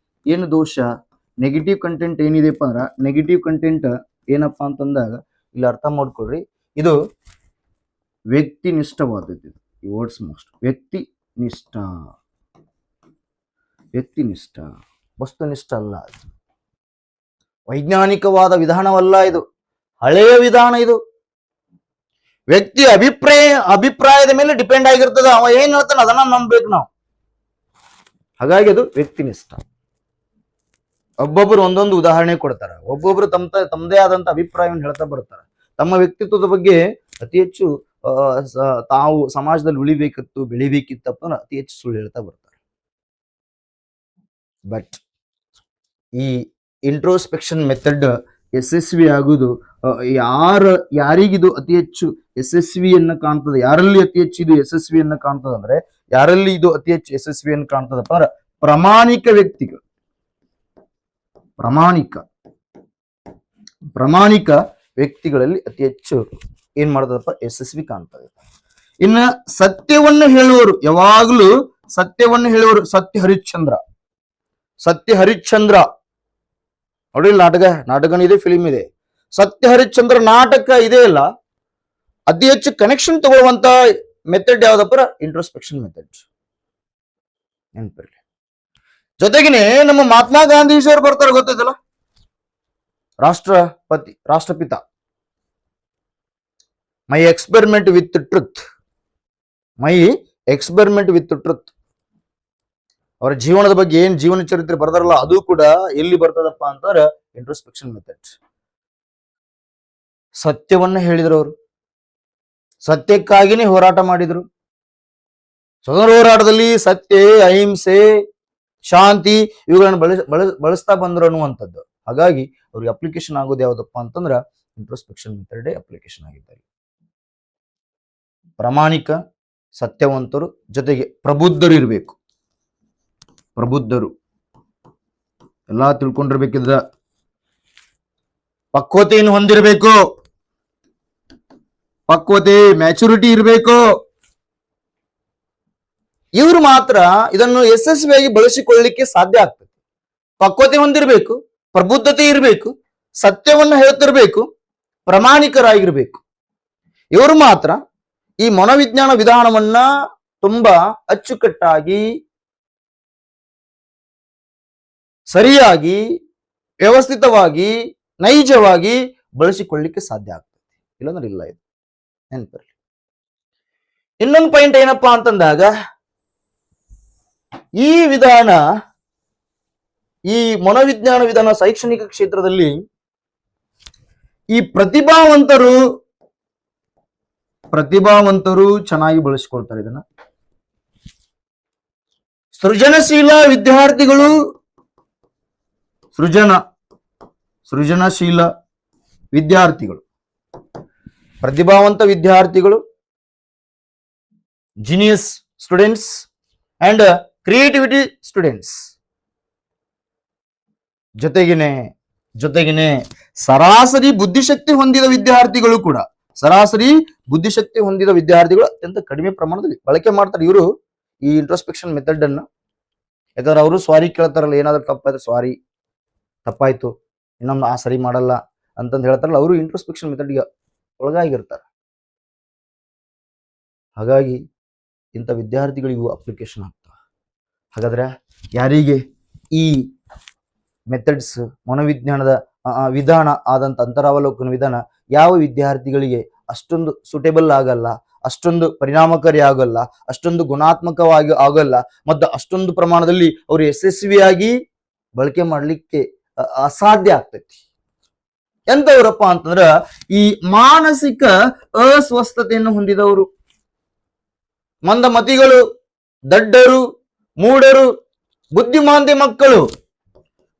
ಏನು ದೋಷ? ನೆಗೆಟಿವ್ ಕಂಟೆಂಟ್ ಏನಿದೆಪ್ಪ ಅಂದ್ರ, ನೆಗೆಟಿವ್ ಕಂಟೆಂಟ್ ಏನಪ್ಪಾ ಅಂತಂದಾಗ ಇಲ್ಲಿ ಅರ್ಥ ಮಾಡ್ಕೊಳ್ರಿ, ಇದು ವ್ಯಕ್ತಿನಿಷ್ಠವಾದದ್ದು. ಈ ವರ್ಡ್ಸ್ ಮೋಸ್ಟ್ ವ್ಯಕ್ತಿನಿಷ್ಠ, ವ್ಯಕ್ತಿನಿಷ್ಠ, ವಸ್ತುನಿಷ್ಠ ಅಲ್ಲ. ವೈಜ್ಞಾನಿಕವಾದ ವಿಧಾನವಲ್ಲ ಇದು, ಹಳೆಯ ವಿಧಾನ ಇದು. ವ್ಯಕ್ತಿ ಅಭಿಪ್ರಾಯದ ಮೇಲೆ ಡಿಪೆಂಡ್ ಆಗಿರ್ತದ. ಅವ ಏನ್ ಹೇಳ್ತಾನೆ ಅದನ್ನ ನಂಬಬೇಕು ನಾವು. ಹಾಗಾಗಿ ಅದು ವ್ಯಕ್ತಿನಿಷ್ಠ. ಒಬ್ಬೊಬ್ರು ಒಂದೊಂದು ಉದಾಹರಣೆ ಕೊಡ್ತಾರ, ಒಬ್ಬೊಬ್ರು ತಮ್ಮದೇ ಆದಂತ ಅಭಿಪ್ರಾಯವನ್ನು ಹೇಳ್ತಾ ಬರ್ತಾರ. ತಮ್ಮ ವ್ಯಕ್ತಿತ್ವದ ಬಗ್ಗೆ ಅತಿ ಹೆಚ್ಚು ತಾವು ಸಮಾಜದಲ್ಲಿ ಉಳಿಬೇಕಿತ್ತು, ಬೆಳಿಬೇಕಿತ್ತಪ್ಪ ಅತಿ ಹೆಚ್ಚು ಸುಳ್ಳು ಹೇಳ್ತಾ ಬರ್ತಾರೆ. ಬಟ್ ಈ ಇಂಟ್ರೋಸ್ಪೆಕ್ಷನ್ ಮೆಥಡ್ ಯಶಸ್ವಿ ಆಗುವುದು ಯಾರಿಗಿದು ಅತಿ ಹೆಚ್ಚು ಯಶಸ್ವಿಯನ್ನ ಕಾಣ್ತದೆ, ಯಾರಲ್ಲಿ ಅತಿ ಹೆಚ್ಚು ಇದು ಯಶಸ್ವಿಯನ್ನ ಕಾಣ್ತದ ಅಂದ್ರೆ, ಯಾರಲ್ಲಿ ಇದು ಅತಿ ಹೆಚ್ಚು ಯಶಸ್ವಿಯನ್ನು ಕಾಣ್ತದಪ್ಪ ಅಂದ್ರೆ ಪ್ರಾಮಾಣಿಕ ವ್ಯಕ್ತಿಗಳು. ಪ್ರಾಮಾಣಿಕ ವ್ಯಕ್ತಿಗಳಲ್ಲಿ ಅತಿ ಹೆಚ್ಚು ಏನ್ ಮಾಡ್ತದಪ್ಪ, ಯಶಸ್ವಿ ಕಾಣ್ತದೆ. ಇನ್ನ ಸತ್ಯವನ್ನು ಹೇಳುವವರು, ಯಾವಾಗ್ಲೂ ಸತ್ಯವನ್ನು ಹೇಳುವರು. ಸತ್ಯ ಹರಿಶ್ಚಂದ್ರ ನೋಡಿ, ನಾಟಕನೂ ಇದೆ, ಫಿಲಿಮ್ ಇದೆ. ಸತ್ಯ ಹರಿಶ್ಚಂದ್ರ ನಾಟಕ ಇದೆ ಅಲ್ಲ, ಅತಿ ಹೆಚ್ಚು ಕನೆಕ್ಷನ್ ತಗೊಳ್ಳುವಂತ ಮೆಥಡ್ ಯಾವ್ದಪ್ಪ? Introspection method. ನೆನಪಿರ್ಲಿ. ಜೊತೆಗಿನೇ ನಮ್ಮ ಮಹಾತ್ಮ ಗಾಂಧೀಜಿಯವರು ಬರ್ತಾರೆ, ಗೊತ್ತೈತಲ್ಲ, ರಾಷ್ಟ್ರಪಿತ. My experiment with truth. ಅವರ ಜೀವನದ ಬಗ್ಗೆ ಏನ್ ಜೀವನ ಚರಿತ್ರೆ ಬರ್ತಾರಲ್ಲ, ಅದು ಕೂಡ ಎಲ್ಲಿ ಬರ್ತದಪ್ಪ ಅಂತಂದ್ರೆ ಇಂಟ್ರೋಸ್ಪೆಕ್ಷನ್ ಮೆಥಡ್. ಸತ್ಯವನ್ನ ಹೇಳಿದ್ರು ಅವರು, ಸತ್ಯಕ್ಕಾಗಿನೇ ಹೋರಾಟ ಮಾಡಿದ್ರು. ಸ್ವತಂತ್ರ ಹೋರಾಟದಲ್ಲಿ ಸತ್ಯ, ಅಹಿಂಸೆ, ಶಾಂತಿ ಇವುಗಳನ್ನು ಬಳಸ್ತಾ ಬಂದ್ರು ಅನ್ನುವಂಥದ್ದು. ಹಾಗಾಗಿ ಅವ್ರಿಗೆ ಅಪ್ಲಿಕೇಶನ್ ಆಗೋದು ಯಾವ್ದಪ್ಪ ಅಂತಂದ್ರ ಇಂಟ್ರೋಸ್ಪೆಕ್ಷನ್ ಮೆಥಡ್ ಅಪ್ಲಿಕೇಶನ್ ಆಗಿದ್ದಾರೆ. ಪ್ರಾಮಾಣಿಕ, ಸತ್ಯವಂತರು, ಜೊತೆಗೆ ಪ್ರಬುದ್ಧರು ಇರಬೇಕು. ಪ್ರಬುದ್ಧರು ಎಲ್ಲಾ ತಿಳ್ಕೊಂಡಿರ್ಬೇಕಿದ್ರ, ಪಕ್ವತೆಯನ್ನು ಹೊಂದಿರಬೇಕು, ಪಕ್ವತೆ, ಮ್ಯಾಚುರಿಟಿ ಇರಬೇಕು. ಇವರು ಮಾತ್ರ ಇದನ್ನು ಯಶಸ್ವಿಯಾಗಿ ಬಳಸಿಕೊಳ್ಳಲಿಕ್ಕೆ ಸಾಧ್ಯ ಆಗ್ತದೆ. ಪಕ್ವತೆ ಹೊಂದಿರಬೇಕು, ಪ್ರಬುದ್ಧತೆ ಇರಬೇಕು, ಸತ್ಯವನ್ನು ಹೇಳ್ತಿರ್ಬೇಕು, ಪ್ರಾಮಾಣಿಕರಾಗಿರ್ಬೇಕು. ಇವರು ಮಾತ್ರ ಈ ಮನೋವಿಜ್ಞಾನ ವಿಧಾನವನ್ನ ತುಂಬಾ ಅಚ್ಚುಕಟ್ಟಾಗಿ, ಸರಿಯಾಗಿ, ವ್ಯವಸ್ಥಿತವಾಗಿ, ನೈಜವಾಗಿ ಬಳಸಿಕೊಳ್ಳಲಿಕ್ಕೆ ಸಾಧ್ಯ ಆಗ್ತದೆ. ಇಲ್ಲಂದ್ರೆ ಇಲ್ಲ. ಇದು ನೆನಪಿರಲಿ. ಇನ್ನೊಂದು ಪಾಯಿಂಟ್ ಏನಪ್ಪಾ ಅಂತಂದಾಗ, ಈ ವಿಧಾನ, ಈ ಮನೋವಿಜ್ಞಾನ ವಿಧಾನ ಶೈಕ್ಷಣಿಕ ಕ್ಷೇತ್ರದಲ್ಲಿ ಈ ಪ್ರತಿಭಾವಂತರು ಚೆನ್ನಾಗಿ ಬಳಸಿಕೊಳ್ತಾರೆ ಇದನ್ನ. ಸೃಜನಶೀಲ ವಿದ್ಯಾರ್ಥಿಗಳು, ಸೃಜನಶೀಲ ವಿದ್ಯಾರ್ಥಿಗಳು, ಪ್ರತಿಭಾವಂತ ವಿದ್ಯಾರ್ಥಿಗಳು, genius students and creativity students, ಜೊತೆಗಿನೇ ಸರಾಸರಿ ಬುದ್ಧಿಶಕ್ತಿ ಹೊಂದಿದ ವಿದ್ಯಾರ್ಥಿಗಳು ಕೂಡ, ಅತ್ಯಂತ ಕಡಿಮೆ ಪ್ರಮಾಣದಲ್ಲಿ ಬಳಕೆ ಮಾಡ್ತಾರೆ ಇವರು ಈ ಇಂಟ್ರೋಸ್ಪೆಕ್ಷನ್ ಮೆಥಡ್ ಅನ್ನ. ಯಾಕಂದ್ರೆ ಅವರು ಸಾರಿ ಕೇಳ್ತಾರಲ್ಲ, ಏನಾದ್ರೂ ತಪ್ಪಾಯ್ತು, ಸಾರಿ ತಪ್ಪಾಯ್ತು, ಇನ್ನೊಂದು ಸರಿ ಮಾಡಲ್ಲ ಅಂತಂದು ಹೇಳ್ತಾರಲ್ಲ, ಅವರು ಇಂಟ್ರೋಸ್ಪೆಕ್ಷನ್ ಮೆಥಡ್ಗೆ ಒಳಗಾಗಿರ್ತಾರೆ. ಹಾಗಾಗಿ ಇಂಥ ವಿದ್ಯಾರ್ಥಿಗಳಿಗೂ ಅಪ್ಲಿಕೇಶನ್ ಆಗ್ತವೆ. ಹಾಗಾದ್ರೆ ಯಾರಿಗೆ ಈ ಮೆಥಡ್ಸ್, ಮನೋವಿಜ್ಞಾನದ ವಿಧಾನ ಆದಂತ ಅಂತರಾವಲೋಕನ ವಿಧಾನ ಯಾವ ವಿದ್ಯಾರ್ಥಿಗಳಿಗೆ ಅಷ್ಟೊಂದು ಸೂಟೇಬಲ್ ಆಗಲ್ಲ, ಅಷ್ಟೊಂದು ಪರಿಣಾಮಕಾರಿ ಆಗಲ್ಲ, ಅಷ್ಟೊಂದು ಗುಣಾತ್ಮಕವಾಗಿ ಆಗಲ್ಲ, ಮತ್ತು ಅಷ್ಟೊಂದು ಪ್ರಮಾಣದಲ್ಲಿ ಅವರು ಯಶಸ್ವಿಯಾಗಿ ಬಳಕೆ ಮಾಡಲಿಕ್ಕೆ ಅಸಾಧ್ಯ ಆಗ್ತೈತಿ. ಎಂತವ್ರಪ್ಪ ಅಂತಂದ್ರ ಈ ಮಾನಸಿಕ ಅಸ್ವಸ್ಥತೆಯನ್ನು ಹೊಂದಿದವರು, ಮಂದಮತಿಗಳು, ದಡ್ಡರು, ಮೂಢರು, ಬುದ್ಧಿಮಾಂದ್ಯ ಮಕ್ಕಳು,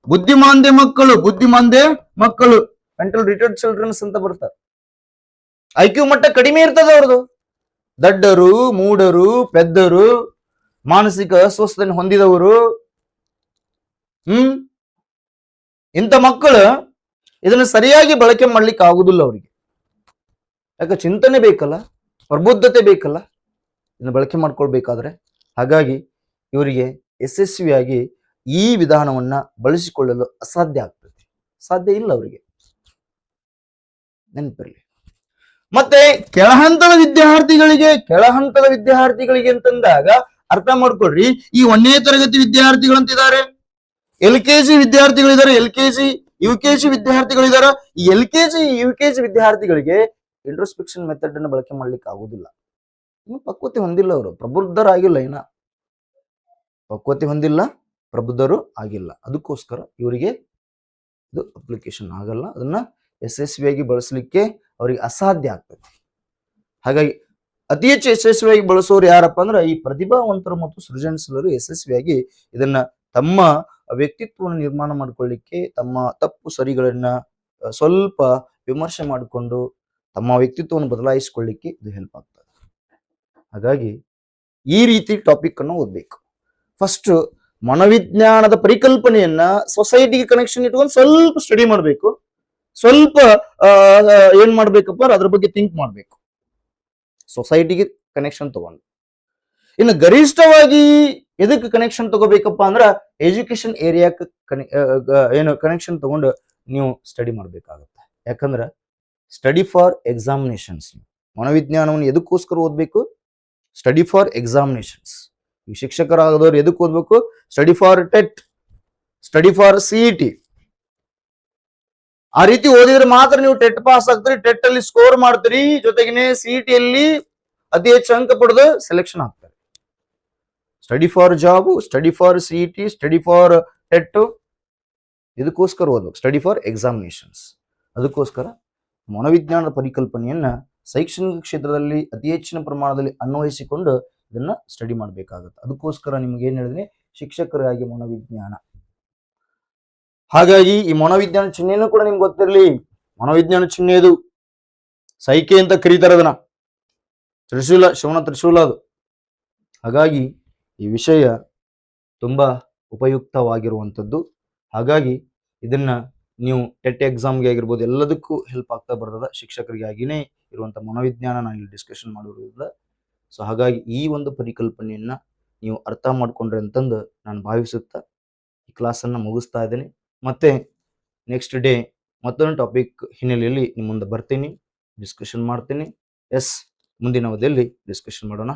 ಬುದ್ಧಿಮಾಂದ್ಯ ಮಕ್ಕಳು ಮೆಂಟಲ್ ರಿಟರ್ಡ್ ಚಿಲ್ಡ್ರನ್ಸ್ ಅಂತ ಬರ್ತಾರೆ. ಐಕ್ಯೂ ಮಟ್ಟ ಕಡಿಮೆ ಇರ್ತದ ಅವ್ರದ್ದು. ದಡ್ಡರು, ಮೂಢರು, ಪೆದ್ದರು, ಮಾನಸಿಕ ಅಸ್ವಸ್ಥತೆಯನ್ನು ಹೊಂದಿದವರು. ಇಂಥ ಮಕ್ಕಳು ಇದನ್ನು ಸರಿಯಾಗಿ ಬಳಕೆ ಮಾಡ್ಲಿಕ್ಕೆ ಆಗುದಿಲ್ಲ ಅವರಿಗೆ. ಯಾಕೆ? ಚಿಂತನೆ ಬೇಕಲ್ಲ, ಪ್ರಬುದ್ಧತೆ ಬೇಕಲ್ಲ ಇದನ್ನು ಬಳಕೆ ಮಾಡ್ಕೊಳ್ಬೇಕಾದ್ರೆ. ಹಾಗಾಗಿ ಇವರಿಗೆ ಯಶಸ್ವಿಯಾಗಿ ಈ ವಿಧಾನವನ್ನ ಬಳಸಿಕೊಳ್ಳಲು ಅಸಾಧ್ಯ ಆಗ್ತದೆ, ಸಾಧ್ಯ ಇಲ್ಲ ಅವರಿಗೆ, ನೆನಪಿರಲಿ. ಮತ್ತೆ ಕೆಳಹಂತದ ವಿದ್ಯಾರ್ಥಿಗಳಿಗೆ ಅಂತಂದಾಗ ಅರ್ಥ ಮಾಡ್ಕೊಳ್ರಿ, ಈ 1ನೇ ತರಗತಿ ವಿದ್ಯಾರ್ಥಿಗಳಂತಿದ್ದಾರೆ, LKG ವಿದ್ಯಾರ್ಥಿಗಳಿದ್ದಾರೆ, LKG UKG ವಿದ್ಯಾರ್ಥಿಗಳಿದ್ದಾರೆ. ಈ LKG UKG ವಿದ್ಯಾರ್ಥಿಗಳಿಗೆ ಇಂಟ್ರೋಸ್ಪೆಕ್ಷನ್ ಮೆಥಡ್ ಅನ್ನು ಬಳಕೆ ಮಾಡ್ಲಿಕ್ಕೆ ಆಗುದಿಲ್ಲ. ಇನ್ನು ಪಕ್ವತೆ ಹೊಂದಿಲ್ಲ, ಅವರು ಪ್ರಬುದ್ಧರಾಗಿಲ್ಲ, ಪ್ರಬುದ್ಧರು ಆಗಿಲ್ಲ. ಅದಕ್ಕೋಸ್ಕರ ಇವರಿಗೆ ಇದು ಅಪ್ಲಿಕೇಶನ್ ಆಗಲ್ಲ, ಅದನ್ನ ಯಶಸ್ವಿಯಾಗಿ ಬಳಸಲಿಕ್ಕೆ ಅವರಿಗೆ ಅಸಾಧ್ಯ ಆಗ್ತದೆ. ಹಾಗಾಗಿ ಅತಿ ಹೆಚ್ಚು ಯಶಸ್ವಿಯಾಗಿ ಬಳಸೋರು ಯಾರಪ್ಪ ಅಂದ್ರೆ ಈ ಪ್ರತಿಭಾವಂತರು ಮತ್ತು ಸೃಜನಶೀಲರು ಯಶಸ್ವಿಯಾಗಿ ಇದನ್ನ ತಮ್ಮ ವ್ಯಕ್ತಿತ್ವವನ್ನು ನಿರ್ಮಾಣ ಮಾಡಿಕೊಳ್ಳಿಕ್ಕೆ, ತಮ್ಮ ತಪ್ಪು ಸರಿಗಳನ್ನ ಸ್ವಲ್ಪ ವಿಮರ್ಶೆ ಮಾಡಿಕೊಂಡು ತಮ್ಮ ವ್ಯಕ್ತಿತ್ವವನ್ನು ಬದಲಾಯಿಸಿಕೊಳ್ಳಿಕ್ಕೆ ಇದು ಹೆಲ್ಪ್ ಆಗ್ತದೆ. ಹಾಗಾಗಿ ಈ ರೀತಿ ಟಾಪಿಕ್ ಅನ್ನು ಓದ್ಬೇಕು. ಫಸ್ಟ್ ಮನೋವಿಜ್ಞಾನದ ಪರಿಕಲ್ಪನೆಯನ್ನ ಸೊಸೈಟಿಗೆ ಕನೆಕ್ಷನ್ ಇಟ್ಕೊಂಡು ಸ್ವಲ್ಪ ಸ್ಟಡಿ ಮಾಡಬೇಕು, ಸ್ವಲ್ಪ ಏನ್ ಮಾಡ್ಬೇಕಪ್ಪ ಅದ್ರ ಬಗ್ಗೆ ಥಿಂಕ್ ಮಾಡ್ಬೇಕು, ಸೊಸೈಟಿಗೆ ಕನೆಕ್ಷನ್ ತಗೊಂಡು. ಇನ್ನು ಗರಿಷ್ಠವಾಗಿ ಎದಕ್ಕೆ ಕನೆಕ್ಷನ್ ತಗೋಬೇಕಪ್ಪ ಅಂದ್ರ ಎಜುಕೇಶನ್ ಏರಿಯಾಕ್ಕೆ ಏನು ಕನೆಕ್ಷನ್ ತಗೊಂಡು ನೀವು ಸ್ಟಡಿ ಮಾಡ್ಬೇಕಾಗತ್ತೆ. ಯಾಕಂದ್ರ ಸ್ಟಡಿ ಫಾರ್ ಎಕ್ಸಾಮಿನೇಷನ್ಸ್. ಮನೋವಿಜ್ಞಾನವನ್ನು ಎದಕ್ಕೋಸ್ಕರ ಓದ್ಬೇಕು? Study for examinations. ಈ ಶಿಕ್ಷಕರಾಗದವ್ರು ಎದಕ್ಕೆ ಓದ್ಬೇಕು? Study for TET, study for CET. ಆ ರೀತಿ ಓದಿದ್ರೆ ಮಾತ್ರ ನೀವು ಟೆಟ್ ಪಾಸ್ ಆಗ್ತೀರಿ, ಟೆಟ್ ಅಲ್ಲಿ ಸ್ಕೋರ್ ಮಾಡ್ತೀರಿ, ಜೊತೆಗೆ CET ಅಲ್ಲಿ ಅತಿ ಹೆಚ್ಚು ಅಂಕ ಪಡೆದು ಸೆಲೆಕ್ಷನ್ ಆಗ್ತಾರೆ. Study for job, study for CET, study for TET, ಇದಕ್ಕೋಸ್ಕರ ಓದ್ಬೇಕು. Study for examinations. ಅದಕ್ಕೋಸ್ಕರ ಮನೋವಿಜ್ಞಾನದ ಪರಿಕಲ್ಪನೆಯನ್ನ ಶೈಕ್ಷಣಿಕ ಕ್ಷೇತ್ರದಲ್ಲಿ ಅತಿ ಹೆಚ್ಚಿನ ಪ್ರಮಾಣದಲ್ಲಿ ಅನ್ವಯಿಸಿಕೊಂಡು ಇದನ್ನ ಸ್ಟಡಿ ಮಾಡಬೇಕಾಗುತ್ತೆ. ಅದಕ್ಕೋಸ್ಕರ ನಿಮ್ಗೆ ಏನ್ ಹೇಳಿದ್ರೆ ಶಿಕ್ಷಕರಾಗಿ ಮನೋವಿಜ್ಞಾನ. ಹಾಗಾಗಿ ಈ ಮನೋವಿಜ್ಞಾನ ಚಿಹ್ನೆನೂ ಕೂಡ ನಿಮ್ಗೆ ಗೊತ್ತಿರಲಿ. ಮನೋವಿಜ್ಞಾನ ಚಿಹ್ನೆ ಇದು ಸೈಕೆ ಅಂತ ಕರೀತಾರೆ ಅದನ್ನ, ತ್ರಿಶೂಲ, ಶಿವನ ತ್ರಿಶೂಲ ಅದು. ಹಾಗಾಗಿ ಈ ವಿಷಯ ತುಂಬಾ ಉಪಯುಕ್ತವಾಗಿರುವಂಥದ್ದು. ಹಾಗಾಗಿ ಇದನ್ನ ನೀವು ಟೆಟ್ ಎಕ್ಸಾಮ್ಗೆ ಆಗಿರ್ಬೋದು ಎಲ್ಲದಕ್ಕೂ ಹೆಲ್ಪ್ ಆಗ್ತಾ ಬರ್ತದ. ಶಿಕ್ಷಕರಿಗಾಗಿನೇ ಇರುವಂತ ಮನೋವಿಜ್ಞಾನ ನಾನು ಇಲ್ಲಿ ಡಿಸ್ಕಷನ್ ಮಾಡಿರೋದ್ರಿಂದ. ಸೊ ಹಾಗಾಗಿ ಈ ಒಂದು ಪರಿಕಲ್ಪನೆಯನ್ನ ನೀವು ಅರ್ಥ ಮಾಡ್ಕೊಂಡ್ರೆ ಅಂತಂದು ನಾನು ಭಾವಿಸುತ್ತಾ ಈ ಕ್ಲಾಸನ್ನು ಮುಗಿಸ್ತಾ ಇದ್ದೀನಿ. ಮತ್ತೆ ನೆಕ್ಸ್ಟ್ ಡೇ ಮತ್ತೊಂದು ಟಾಪಿಕ್ ಹಿನ್ನೆಲೆಯಲ್ಲಿ ನಿಮ್ಮ ಮುಂದೆ ಬರ್ತೀನಿ, ಡಿಸ್ಕಷನ್ ಮಾಡ್ತೀನಿ. ಮುಂದಿನ ಅವಧಿಯಲ್ಲಿ ಡಿಸ್ಕಷನ್ ಮಾಡೋಣ.